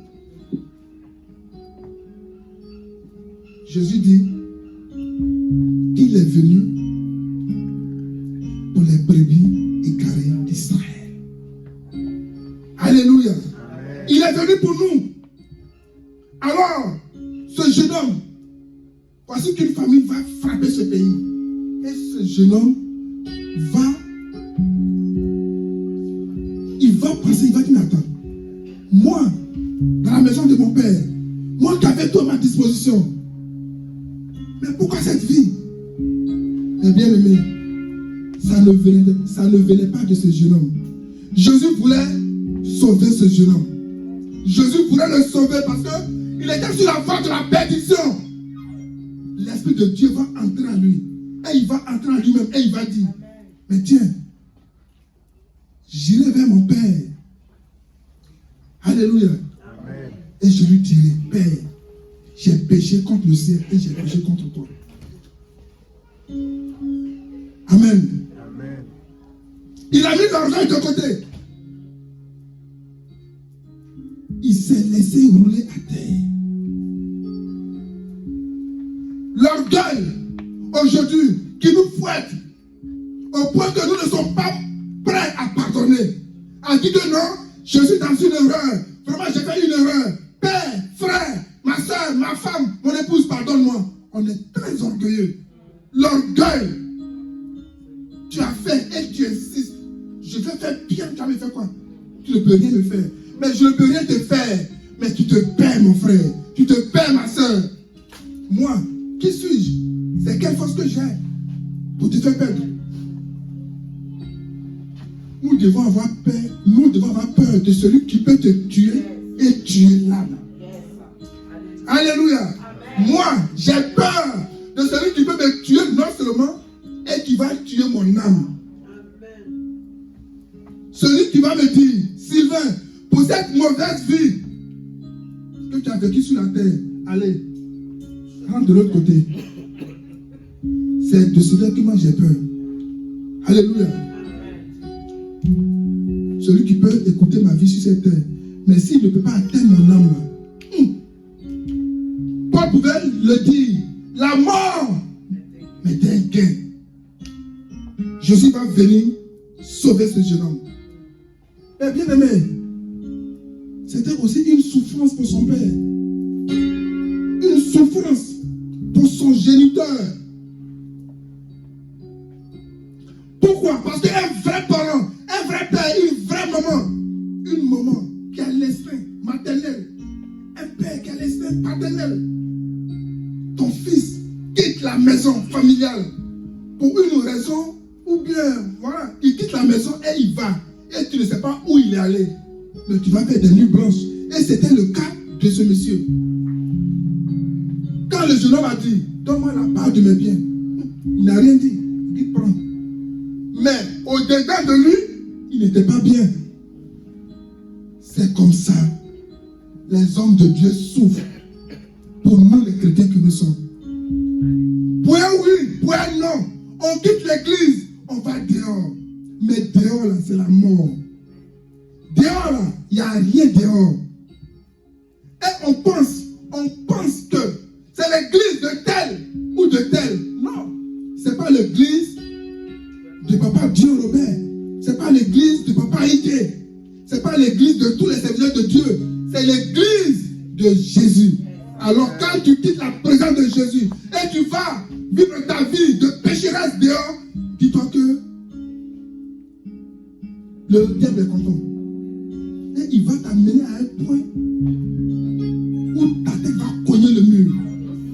Jésus dit qu'il est venu pour les brebis égarées d'Israël. Alléluia. Amen. Il est venu pour nous. Alors, ce jeune homme, voici qu'une famille va frapper ce pays. Et ce jeune homme il va passer, il va dire, attends, moi, dans la maison de mon père, moi qui avais tout à ma disposition, mais pourquoi cette vie? Eh bien aimé, ça ne venait pas de ce jeune homme. Jésus voulait sauver ce jeune homme. Jésus voulait le sauver parce qu'il était sur la voie de la perdition. L'Esprit de Dieu va entrer en lui. Et il va entrer en lui-même et il va dire, mais tiens, j'irai vers mon Père. Alléluia. Amen. Et je lui dirai, Père, j'ai péché contre le ciel et j'ai péché contre toi. Amen. Amen. Il a mis l'argent de côté. Il s'est laissé rouler à terre. L'orgueil, aujourd'hui, qui nous fouette, au point que nous ne sommes pas prêts à pardonner. A dit que non, je suis dans une erreur. Vraiment, j'ai fait une erreur. Père, frère, ma soeur, ma femme, mon épouse, pardonne-moi. On est très orgueilleux. L'orgueil. Tu as fait et tu insistes. Je vais faire bien, tu as fait quoi? Tu ne peux rien me faire. Mais je ne peux rien te faire. Mais tu te perds, mon frère. Tu te perds, ma soeur. Moi, qui suis-je? C'est quelle force que j'ai pour te faire perdre? Nous devons avoir peur. Nous devons avoir peur de celui qui peut te tuer et tuer l'âme. Alléluia. Amen. Moi, j'ai peur de celui qui peut me tuer non seulement et qui va tuer mon âme. Amen. Celui qui va me dire, Sylvain, pour cette mauvaise vie que tu as vécue sur la terre, allez, rentre de l'autre côté. C'est de cela que moi j'ai peur. Alléluia. Celui qui peut écouter ma vie sur cette terre. Mais s'il ne peut pas atteindre mon âme, Paul pouvait le dire. La mort m'était un gain. Jésus va venir sauver ce jeune homme. Mais bien aimé, c'était aussi une souffrance pour son père. Une souffrance pour son géniteur. Pourquoi? Parce qu'un vrai parent, un vrai père, une vraie maman qui a l'instinct maternel, un père qui a l'instinct paternel, ton fils quitte la maison familiale pour une raison, ou bien, voilà, il quitte la maison et il va, et tu ne sais pas où il est allé, mais tu vas faire des nuits blanches. Et c'était le cas de ce monsieur. Quand Quand le jeune homme a dit, donne-moi la part de mes biens, il n'a rien dit. Il dit, prends. Mais au-dedans de lui, il n'était pas bien. C'est comme ça. Les hommes de Dieu souffrent. Pour nous, les chrétiens que nous sommes. Pour un oui, pour un non. On quitte l'église, on va dehors. Mais dehors, là, c'est la mort. Dehors, là, il n'y a rien dehors. Et on pense que c'est l'église de tel ou de tel. Non, ce n'est pas l'église de Papa Dieu Robert. Ce n'est pas l'église de Papa Ike. Ce n'est pas l'église de tous les serviteurs de Dieu. C'est l'église de Jésus. Alors quand tu quittes la présence de Jésus et tu vas vivre ta vie de pécheresse dehors, dis-toi que le diable est content. Et il va t'amener à un point où ta tête va cogner le mur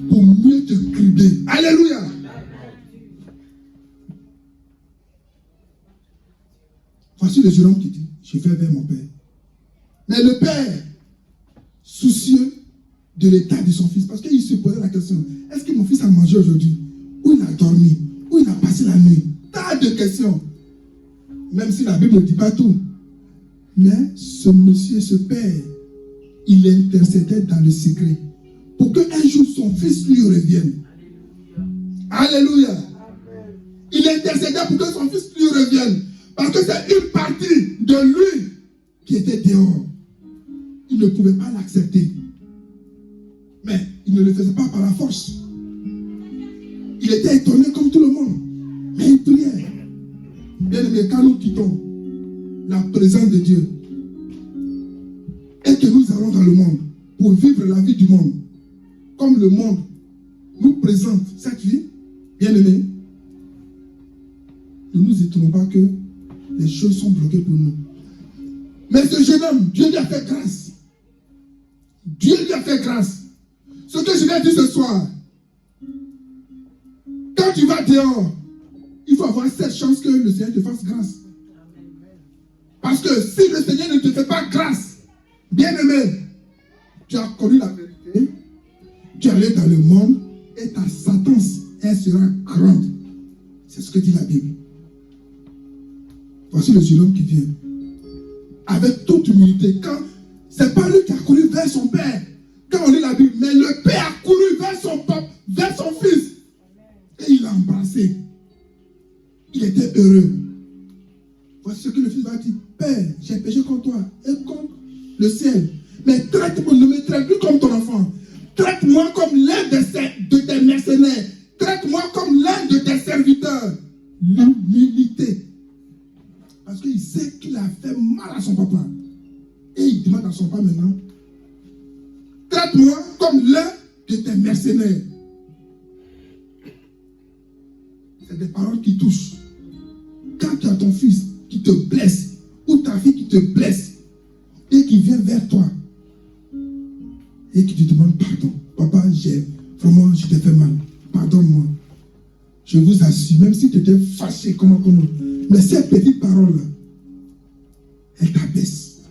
pour mieux te cribler. Alléluia. Voici le jeune homme qui dit, je vais vers mon père. Mais le père, soucieux de l'état de son fils, parce qu'il se posait la question, est-ce que mon fils a mangé aujourd'hui? Où il a dormi? Où il a passé la nuit? Tas de questions. Même si la Bible ne dit pas tout. Mais ce monsieur, ce père, il intercédait dans le secret pour qu'un jour son fils lui revienne. Alléluia. Il intercédait pour que son fils lui revienne. Parce que c'est une partie de lui qui était dehors. Il ne pouvait pas l'accepter. Mais il ne le faisait pas par la force. Il était étonné comme tout le monde. Mais il priait. Bien aimé, quand nous quittons la présence de Dieu et que nous allons dans le monde pour vivre la vie du monde, comme le monde nous présente cette vie, bien aimé, ne nous étonnons pas que les choses sont bloquées pour nous. Mais ce jeune homme, Dieu lui a fait grâce. Dieu lui a fait grâce. Ce que je vais dire ce soir, quand tu vas dehors, il faut avoir cette chance que le Seigneur te fasse grâce. Parce que si le Seigneur ne te fait pas grâce, bien aimé, tu as connu la vérité, tu es allé dans le monde et ta sentence, elle sera grande. C'est ce que dit la Bible. Voici le jeune homme qui vient. Avec toute humilité, quand c'est pas lui qui a couru vers son père, quand on lit la Bible, mais le père a couru vers son papa, vers son fils, et il l'a embrassé. Il était heureux. Voici ce que le fils va dire. Père, j'ai péché contre toi et contre le ciel. Mais traite-moi, ne me traite plus comme ton enfant. Traite-moi comme l'un de tes mercenaires. Traite-moi comme l'un de tes serviteurs. L'humilité. Parce qu'il sait qu'il a fait mal à son papa. Et il demande à son papa maintenant, traite-moi comme l'un de tes mercenaires. C'est des paroles qui touchent. Quand tu as ton fils qui te blesse, ou ta fille qui te blesse, et qui vient vers toi, et qui te demande pardon. Papa, vraiment, je t'ai fait mal. Pardonne-moi. Je vous assure, même si tu étais fâché, comment. Mais ces petites paroles-là, elles t'abaissent.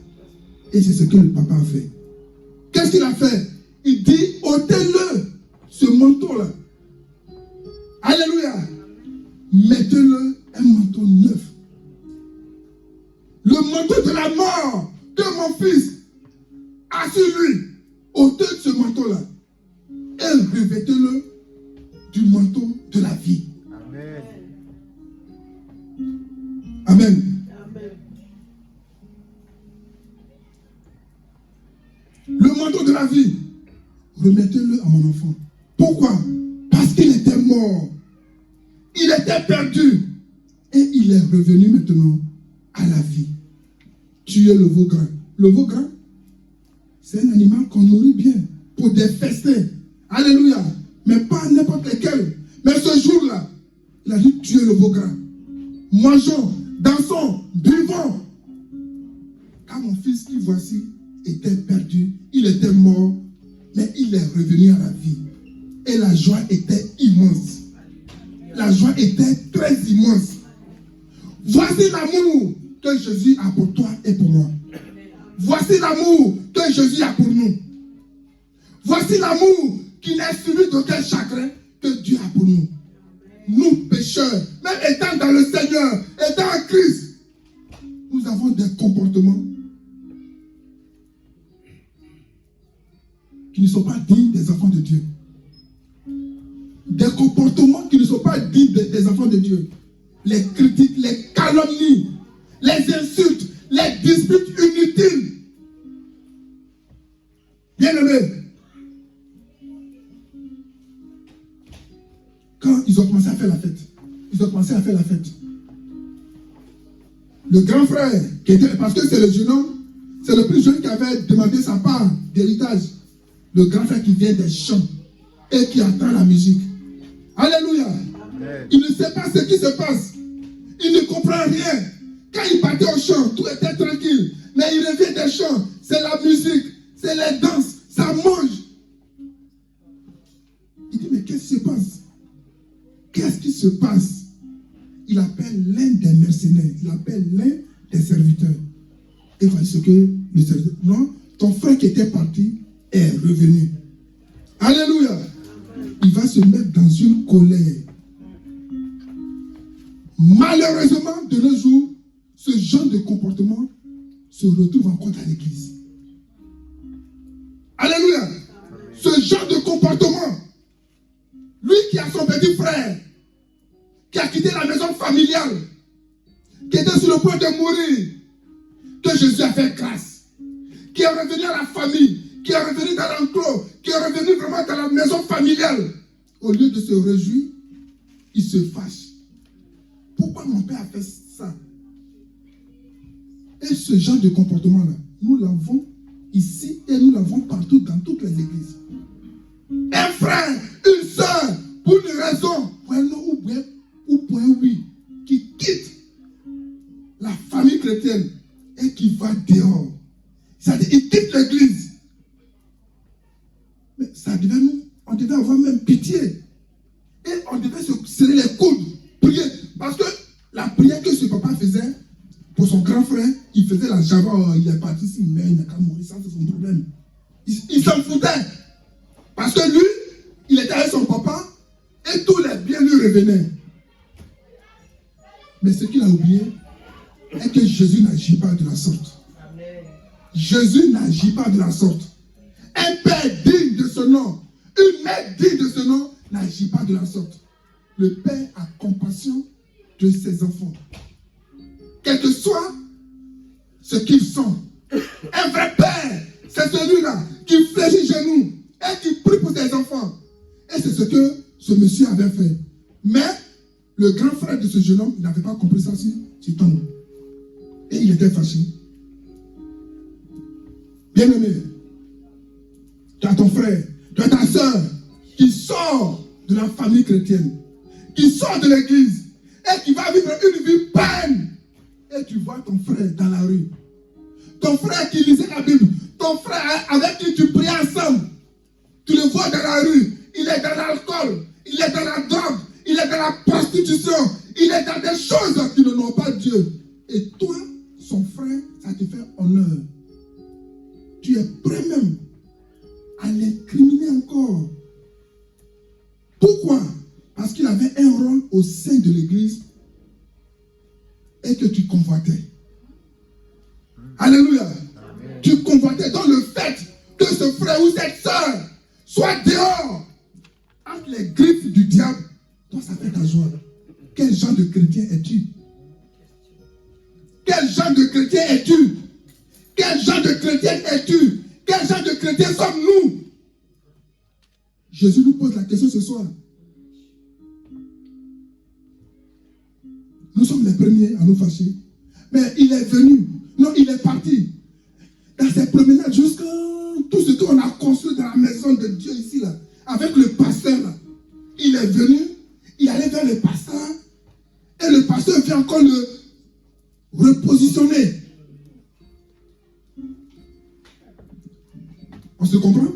Et c'est ce que le papa a fait. Qu'est-ce qu'il a fait? Il dit, ôtez-le, ce manteau-là. Alléluia. Mettez-le un manteau neuf. Le manteau de la mort que mon fils a sur lui. Ôtez ce manteau-là. Et revêtez-le du manteau de la vie. Amen. Amen. Le manteau de la vie, remettez-le à mon enfant. Pourquoi? Parce qu'il était mort. Il était perdu. Et il est revenu maintenant à la vie. Tuer le veau gras. Le veau gras, c'est un animal qu'on nourrit bien pour des festins. Alléluia. Mais pas n'importe lequel. Mais ce jour-là, il a dit tuer le veau gras. Mangeons, dansons, buvons. Car mon fils qui voici était perdu, il était mort, mais il est revenu à la vie. Et la joie était immense. La joie était très immense. Voici l'amour que Jésus a pour toi et pour moi. Voici l'amour que Jésus a pour nous. Voici l'amour qui n'est suivi d'aucun chagrin que Dieu a pour nous. Nous, pécheurs, même étant dans le Seigneur, étant en Christ, nous avons des comportements qui ne sont pas dignes des enfants de Dieu. Des comportements qui ne sont pas dignes des enfants de Dieu. Les critiques, les calomnies, les insultes, les disputes inutiles. Bien-aimés, quand ils ont commencé à faire la fête, le grand frère, parce que c'est le jeune homme, c'est le plus jeune qui avait demandé sa part d'héritage. Le grand frère qui vient des champs et qui entend la musique. Alléluia. Amen. Il ne sait pas ce qui se passe. Il ne comprend rien. Quand il partait au champ, tout était tranquille. Mais il revient des champs, c'est la musique, c'est les danses, ça mange. Il dit, mais qu'est-ce qui se passe? Qu'est-ce qui se passe? Il appelle l'un des mercenaires, il appelle l'un des serviteurs. Et voilà ce que le serviteur... Non, ton frère qui était parti est revenu. Alléluia. Il va se mettre dans une colère. Malheureusement, de nos jours, ce genre de comportement se retrouve encore dans l'église. Alléluia. Ce genre de comportement, lui qui a son petit frère, qui a quitté la maison familiale, qui était sur le point de mourir, que Jésus a fait grâce, qui est revenu à la famille, qui est revenu dans l'enclos, qui est revenu vraiment dans la maison familiale. Au lieu de se réjouir, il se fâche. Pourquoi mon père a fait ça? Et ce genre de comportement-là, nous l'avons ici et nous l'avons partout dans toutes les églises. Un frère, une soeur, pour une raison, pour un non ou pour un oui, qui quitte la famille chrétienne et qui va dehors. C'est-à-dire, il quitte l'église. Mais ça devait nous, on devait avoir même pitié. Et on devait se serrer les coudes, prier. Parce que la prière que ce papa faisait pour son grand frère, il faisait la java, il est parti ici, mais il n'a qu'à mourir, ça c'est son problème. Il s'en foutait. Parce que lui, il était avec son papa et tous les biens lui revenaient. Mais ce qu'il a oublié est que Jésus n'agit pas de la sorte. Jésus n'agit pas de la sorte. Un père digne de ce nom, une mère digne de ce nom, n'agit pas de la sorte. Le père a compassion de ses enfants. Quel que soit ce qu'ils sont. Un vrai père, c'est celui-là qui fléchit genoux et qui prie pour ses enfants. Et c'est ce que ce monsieur avait fait. Mais le grand frère de ce jeune homme, il n'avait pas compris ça sur tombe. Et il était fâché. Bien-aimé, tu as ton frère, tu as ta soeur qui sort de la famille chrétienne, qui sort de l'église et qui va vivre une vie peine. Et tu vois ton frère dans la rue. Ton frère qui lisait la Bible, ton frère avec qui tu priais ensemble. Tu le vois dans la rue, il est dans l'alcool, il est dans la drogue, il est dans la prostitution, il est dans des choses qui ne n'ont pas Dieu. Et toi, son frère, ça te fait honneur. Tu es prêt même à l'incriminer encore. Pourquoi? Parce qu'il avait un rôle au sein de l'église et que tu convoitais. Alléluia. Amen. Tu convoitais dans le fait que ce frère ou cette soeur soit dehors entre les griffes du diable. Toi, ça fait ta joie. Quel genre de chrétien es-tu? Quel genre de chrétien es-tu? Quel genre de chrétien es-tu? Quel genre de chrétien sommes-nous? Jésus nous pose la question ce soir. Nous sommes les premiers à nous fâcher. Mais il est venu. Non, il est parti. Dans ses promenades jusqu'à tout ce qu'on a construit dans la maison de Dieu ici, là, avec le pasteur, là. Il est venu, il allait vers le pasteur, et le pasteur vient encore le repositionner. On se comprend?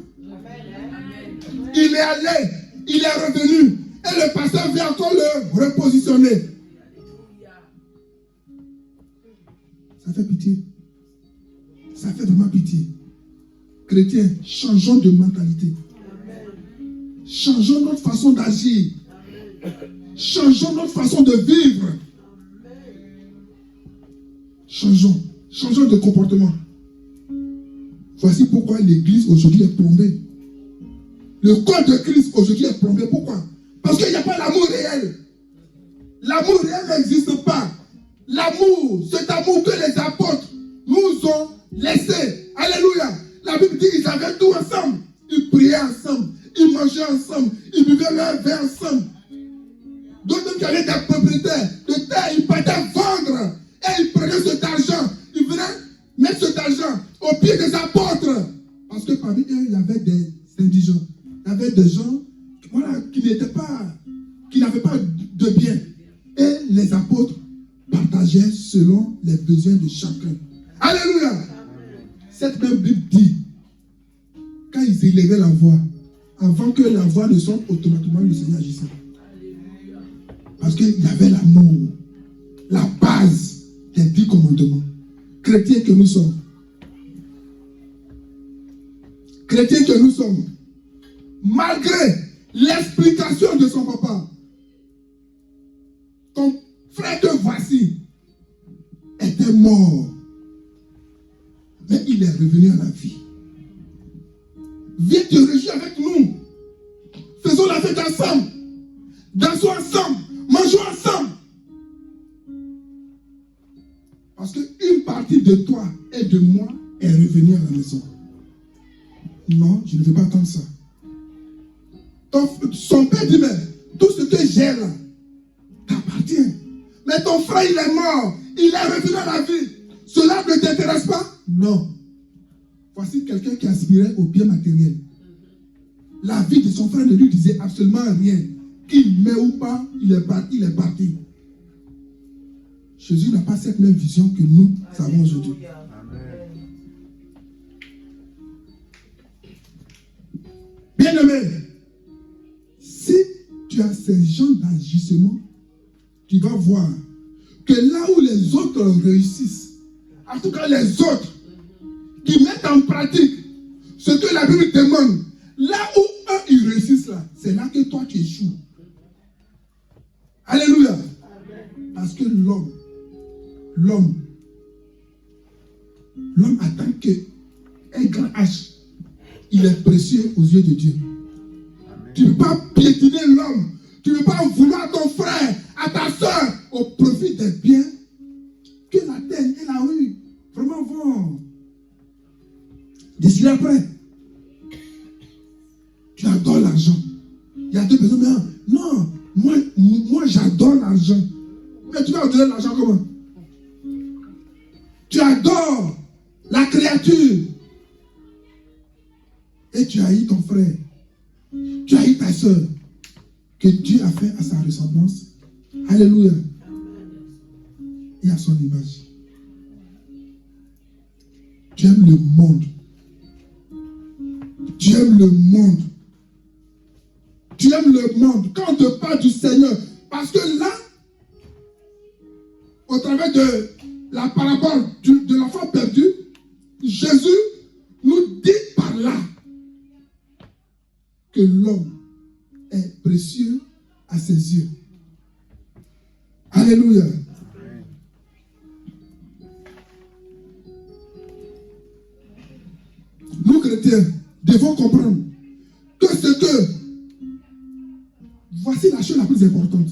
Il est allé, il est revenu, et le pasteur vient encore le repositionner. Ça fait pitié. Ça fait vraiment pitié. Chrétiens, changeons de mentalité. Changeons notre façon d'agir. Changeons notre façon de vivre. Changeons de comportement. Voici pourquoi l'église aujourd'hui est plombée. Le corps de Christ aujourd'hui est plombé. Pourquoi? Parce qu'il n'y a pas l'amour réel. L'amour réel n'existe pas. L'amour, cet amour que les apôtres nous ont laissé. Alléluia. La Bible dit qu'ils avaient tout ensemble. Ils priaient ensemble. Ils mangeaient ensemble. Ils buvaient leur vin ensemble. D'autres qui avaient des propriétaires de terre, ils partaient vendre. Et ils prenaient cet argent. Ils venaient mettre cet argent au pied des apôtres. Parce que parmi eux, il y avait des indigents. Il y avait des gens qui n'avaient pas de bien. Et les apôtres partageaient selon les besoins de chacun. Alléluia. Cette même Bible dit, quand ils élevaient la voix, avant que la voix ne sonne, automatiquement le Seigneur agissait. Parce qu'il y avait l'amour, la base des 10 commandements. Chrétiens que nous sommes. Chrétiens que nous sommes. Malgré l'explication de son papa, ton frère de voici était mort. Mais il est revenu à la vie. Viens te réjouir avec nous. Faisons la fête ensemble. Dansons ensemble. Mangeons ensemble. Parce qu'une partie de toi et de moi est revenue à la maison. Non, je ne veux pas attendre ça. Son père dit, mais tout ce que j'ai là t'appartient. Mais ton frère, il est mort. Il est revenu à la vie. Cela ne t'intéresse pas? Non. Voici quelqu'un qui aspirait au bien matériel. La vie de son frère ne lui disait absolument rien. Qu'il meurt ou pas, il est parti. Jésus n'a pas cette même vision que nous avons aujourd'hui. Bien-aimé, si tu as ces genres d'agissement, tu vas voir que là où les autres réussissent, en tout cas les autres qui mettent en pratique ce que la Bible demande, là où eux ils réussissent là, c'est là que toi tu échoues. Alléluia. Parce que l'homme attend qu'un grand H, il est précieux aux yeux de Dieu. Amen. Tu ne peux pas piétiner l'homme. Tu ne peux pas vouloir à ton frère, à ta soeur, au profit des biens que la terre et la rue vraiment vont décider après. Tu adores l'argent. Il y a deux personnes, mais non, moi j'adore l'argent. Mais tu vas donner l'argent comment? Tu adores la créature. Et tu haïs ton frère. Tu haïs ta soeur. Que Dieu a fait à sa ressemblance. Alléluia. Et à son image. Tu aimes le monde. Tu aimes le monde. Tu aimes le monde. Quand on te parle du Seigneur, parce que là, au travers de la parabole de l'enfant perdu, Jésus nous dit par là que l'homme est précieux à ses yeux. Alléluia. Nous chrétiens devons comprendre que voici la chose la plus importante.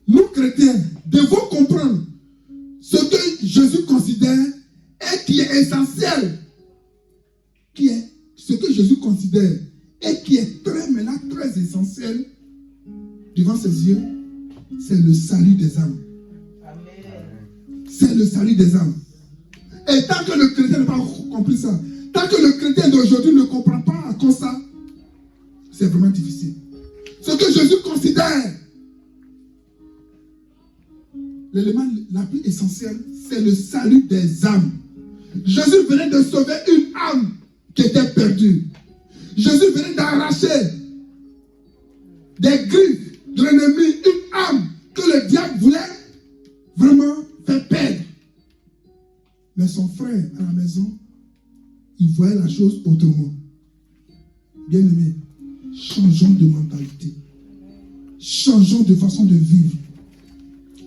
Nous chrétiens devons comprendre ce que Jésus considère et qui est essentiel, ce que Jésus considère et qui est maintenant très essentiel devant ses yeux, c'est le salut des âmes. Amen. C'est le salut des âmes. Et tant que le chrétien n'a pas compris ça, tant que le chrétien d'aujourd'hui ne comprend pas comme ça, c'est vraiment difficile. Ce que Jésus considère, l'élément la plus essentiel, c'est le salut des âmes. Jésus venait de sauver une âme qui était perdue. Jésus venait d'arracher des griffes de l'ennemi, une âme que le diable voulait vraiment faire perdre. Mais son frère à la maison, il voyait la chose autrement. Bien aimé, Changeons de mentalité. Changeons de façon de vivre.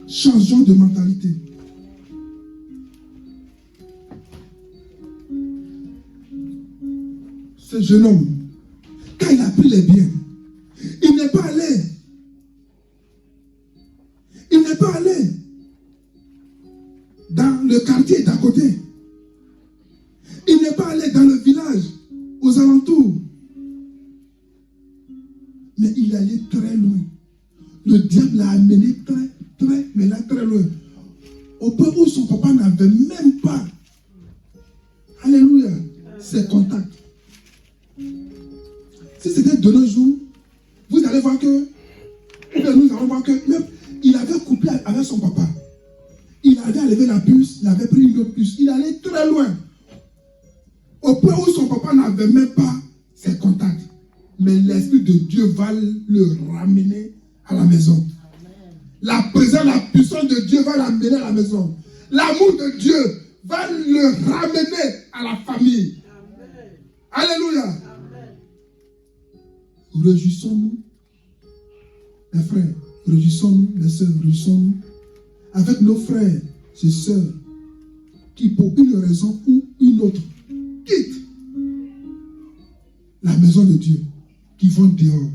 Changeons de mentalité. Ce jeune homme, quand il a pris les biens, il n'est pas allé. Il n'est pas allé dans le quartier d'à côté. Il n'est pas allé dans le village, aux alentours. Mais il est allé très loin. Le diable l'a amené très loin. Au point où son papa n'avait même pas, alléluia, ses contacts. Si c'était de nos jours, vous allez voir que, nous allons voir que même il avait couplé avec son papa. Il avait enlevé la puce, il avait pris une autre puce. Il allait très loin. Au point où son papa n'avait même pas ses contacts. Mais l'Esprit de Dieu va le ramener à la maison. La présence, la puissance de Dieu va l'amener à la maison. L'amour de Dieu va le ramener à la famille. Alléluia. Réjouissons-nous, mes frères, réjouissons-nous, mes sœurs, réjouissons-nous avec nos frères et sœurs qui, pour une raison ou une autre, quittent la maison de Dieu, qui vont dehors,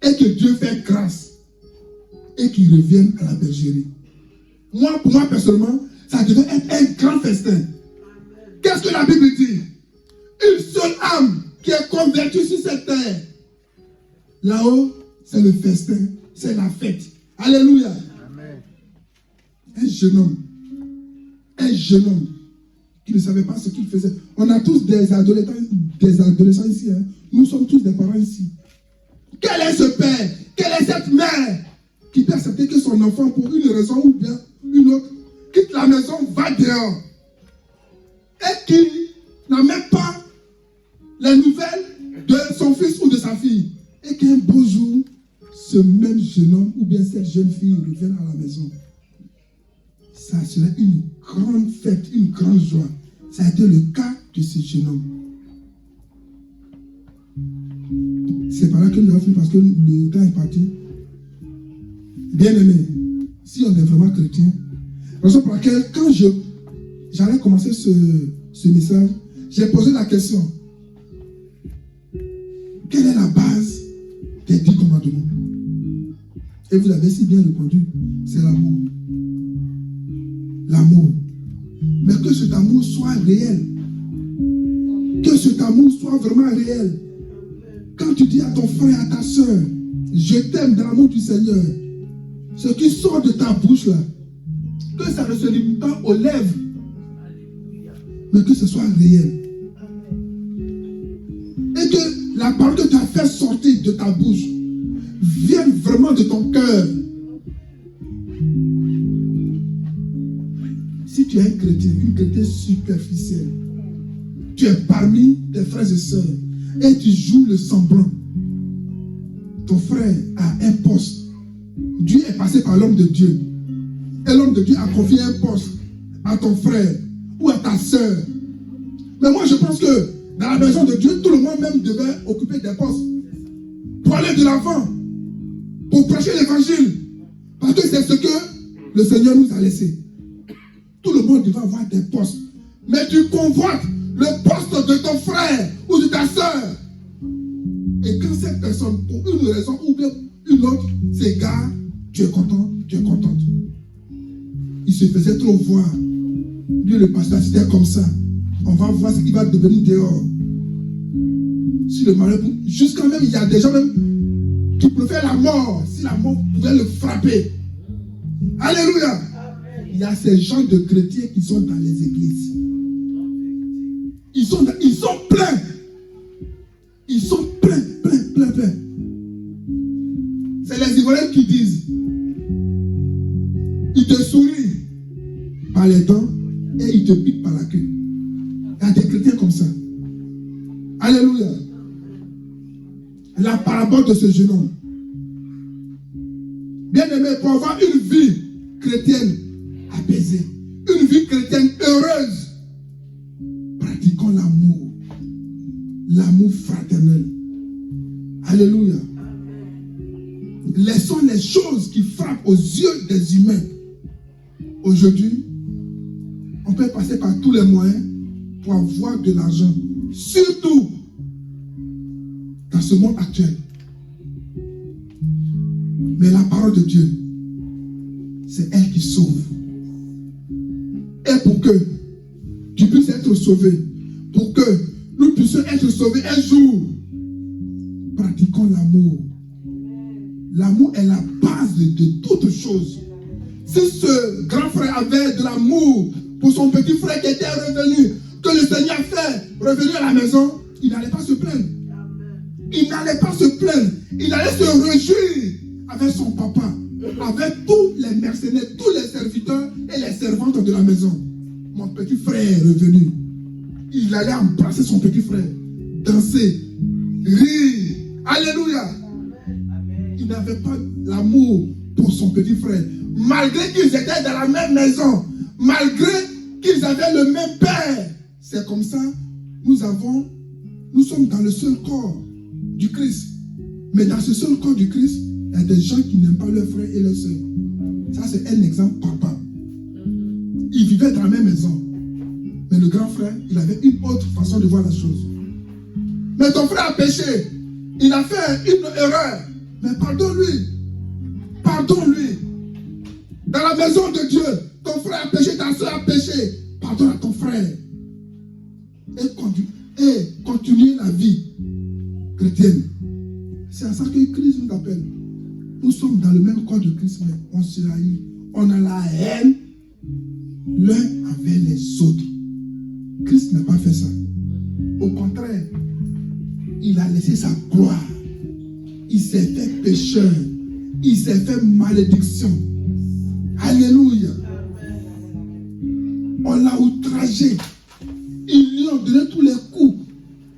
et que Dieu fait grâce et qu'ils reviennent à la bergerie. Moi, pour moi personnellement, ça devait être un grand festin. Qu'est-ce que la Bible dit? Une seule âme qui est convertie sur cette terre. Là-haut, c'est le festin, c'est la fête. Alléluia. Amen. Un jeune homme qui ne savait pas ce qu'il faisait. On a tous des adolescents ici. Hein. Nous sommes tous des parents ici. Quel est ce père? Quelle est cette mère qui peut accepter que son enfant, pour une raison ou bien une autre, quitte la maison, va dehors et qui n'a même pas les nouvelles de son fils ou de sa fille? Et qu'un beau jour, ce même jeune homme ou bien cette jeune fille revienne à la maison. Ça serait une grande fête, une grande joie. Ça a été le cas de ce jeune homme. C'est par là que nous avons fini parce que le temps est parti. Bien aimé, si on est vraiment chrétien, raison pour laquelle quand j'allais commencer ce message, j'ai posé la question: quelle est la base des 10 commandements? Et vous avez si bien répondu, c'est l'amour. L'amour. Mais que cet amour soit réel. Que cet amour soit vraiment réel. Quand tu dis à ton frère, à ta soeur, je t'aime dans l'amour du Seigneur, ce qui sort de ta bouche là, que ça ne se limite pas aux lèvres, mais que ce soit réel. Et que la parole que tu as fait sortir de ta bouche vienne vraiment de ton cœur. Si tu es un chrétien, une chrétienne superficielle, tu es parmi tes frères et sœurs et tu joues le semblant. Ton frère a un poste. Dieu est passé par l'homme de Dieu. Et l'homme de Dieu a confié un poste à ton frère ou à ta sœur. Mais moi je pense que dans la maison de Dieu, tout le monde même devait occuper des postes pour aller de l'avant, pour prêcher l'évangile. Parce que c'est ce que le Seigneur nous a laissé. Tout le monde devait avoir des postes. Mais tu convoites le poste de ton frère ou de ta soeur. Et quand cette personne, pour une raison ou bien une autre, s'égare, tu es content, tu es contente. Il se faisait trop voir. Lui, le pasteur, c'était comme ça. On va voir ce qu'il va devenir dehors. Si le malheur, jusqu'à même, il y a des gens même qui préfèrent la mort, si la mort pouvait le frapper. Alléluia. Il y a ces gens de chrétiens qui sont dans les églises. Ils sont pleins. Ils sont pleins. C'est les Ivoiriens qui disent. Ils te sourient par les dents et ils te piquent par la queue. Il y a des chrétiens comme ça. Alléluia. La parabole de ce jeune homme. Bien aimé, pour avoir une vie chrétienne apaisée, une vie chrétienne heureuse, pratiquons l'amour fraternel. Alléluia. Laissons les choses qui frappent aux yeux des humains. Aujourd'hui, on peut passer par tous les moyens pour avoir de l'argent. Surtout dans ce monde actuel. Mais la parole de Dieu, c'est elle qui sauve. Et pour que tu puisses être sauvé, pour que nous puissions être sauvés un jour, pratiquons l'amour. L'amour est la base de toutes choses. Si ce grand frère avait de l'amour pour son petit frère qui était revenu, que le Seigneur fait revenir à la maison, il n'allait pas se plaindre. Il n'allait pas se plaindre. Il allait se réjouir avec son papa, avec tous les mercenaires, tous les serviteurs et les servantes de la maison. Mon petit frère est revenu. Il allait embrasser son petit frère, danser, rire. Alléluia. Il n'avait pas l'amour pour son petit frère. Malgré qu'ils étaient dans la même maison, malgré qu'ils avaient le même père. C'est comme ça, nous sommes dans le seul corps du Christ. Mais dans ce seul corps du Christ, il y a des gens qui n'aiment pas leurs frères et leurs sœurs. Ça, c'est un exemple papa. Ils vivaient dans la même maison. Mais le grand frère, il avait une autre façon de voir la chose. Mais ton frère a péché. Il a fait une erreur. Mais pardonne-lui. Pardonne-lui. Dans la maison de Dieu, ton frère a péché, ta soeur a péché. Pardonne à ton frère. Et continue la vie chrétienne. C'est à ça que Christ nous appelle. Nous sommes dans le même corps de Christ, mais on se haït. On a la haine l'un avec les autres. Christ n'a pas fait ça. Au contraire, il a laissé sa gloire. Il s'est fait pécheur. Il s'est fait malédiction. Alléluia. On l'a outragé. Ils lui ont donné tous les coups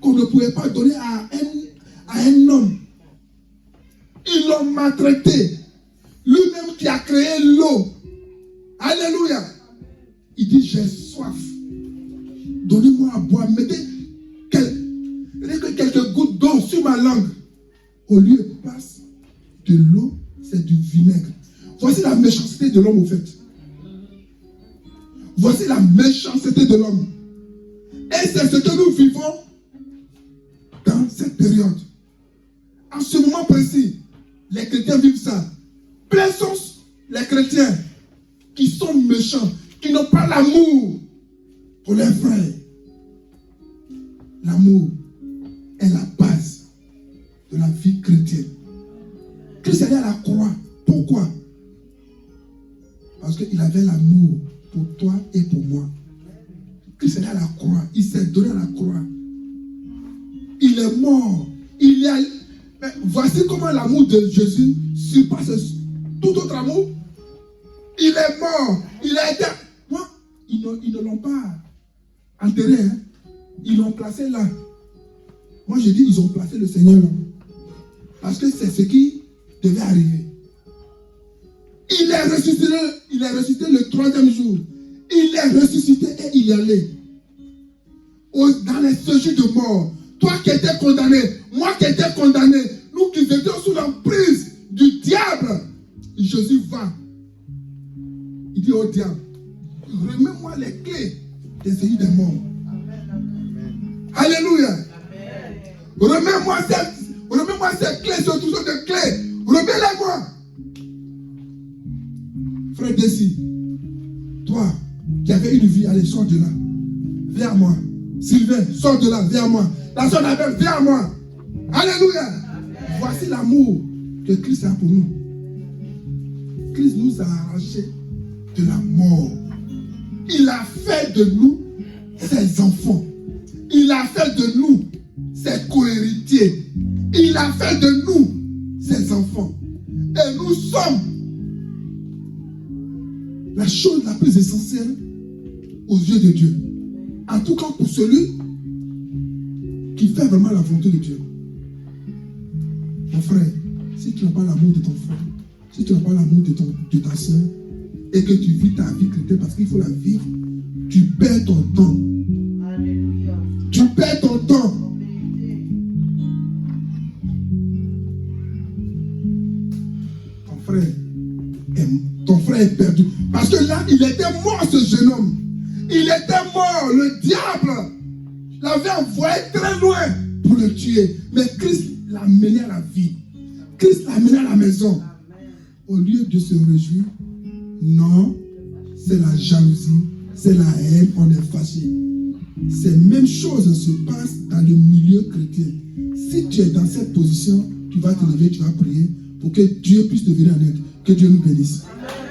qu'on ne pouvait pas donner à un homme. Ils l'ont maltraité. Lui-même qui a créé l'eau. Alléluia. Il dit, j'ai soif. Donnez-moi à boire. Mettez quelques gouttes d'eau sur ma langue. Au lieu de passe de l'eau, c'est du vinaigre. Voici la méchanceté de l'homme au fait. Voici la méchanceté de l'homme. Et c'est ce que nous vivons dans cette période. En ce moment précis, les chrétiens vivent ça. Plein sont les chrétiens qui sont méchants, qui n'ont pas l'amour pour leurs frères. L'amour est la base de la vie chrétienne. Christ est allé à la croix. Pourquoi? Parce qu'il avait l'amour pour toi et pour moi. Christ est allé à la croix. Il s'est donné à la croix. Il est mort. Mais voici comment l'amour de Jésus surpasse tout autre amour. Il est mort. Il a été... Moi, ils ne l'ont pas enterré. Hein. Ils l'ont placé là. Moi, je dis, ils ont placé le Seigneur là. Parce que c'est ce qui devait arriver. Il est ressuscité le troisième jour. Il est ressuscité et il est allé. Dans les séjours de mort. Toi qui étais condamné, moi qui étais condamné, nous qui étions sous l'emprise du diable, Jésus va. Il dit au diable, remets-moi les clés des séjours des morts. Alléluia. Remets-moi ces clés, ce trousseau de clés. Remets-les-moi. Frère Desi, toi qui avais une vie, allez, sors de là. Viens à moi. Sylvain, sors de là, viens à moi. La soeur Nabel, viens à moi. Alléluia. Voici l'amour que Christ a pour nous. Christ nous a arrachés de la mort. Il a fait de nous ses enfants. Il a fait de nous ses co-héritiers. Il a fait de nous ses enfants. Et nous sommes la chose la plus essentielle aux yeux de Dieu. En tout cas pour celui qui fait vraiment la volonté de Dieu. Mon frère, si tu n'as pas l'amour de ton frère, si tu n'as pas l'amour de ta soeur, et que tu vis ta vie chrétienne parce qu'il faut la vivre, tu perds ton temps. Alléluia. Tu perds ton temps. ton frère est perdu. Parce que là, il était mort, ce jeune homme. Il était mort. Le diable l'avait envoyé très loin pour le tuer. Mais Christ l'a mené à la vie. Christ l'a mené à la maison. Au lieu de se réjouir, non, c'est la jalousie, c'est la haine, on est fâché. Ces mêmes choses se passent dans le milieu chrétien. Si tu es dans cette position, tu vas te lever, tu vas prier pour que Dieu puisse te venir en aide. Que Dieu nous bénisse. Amen.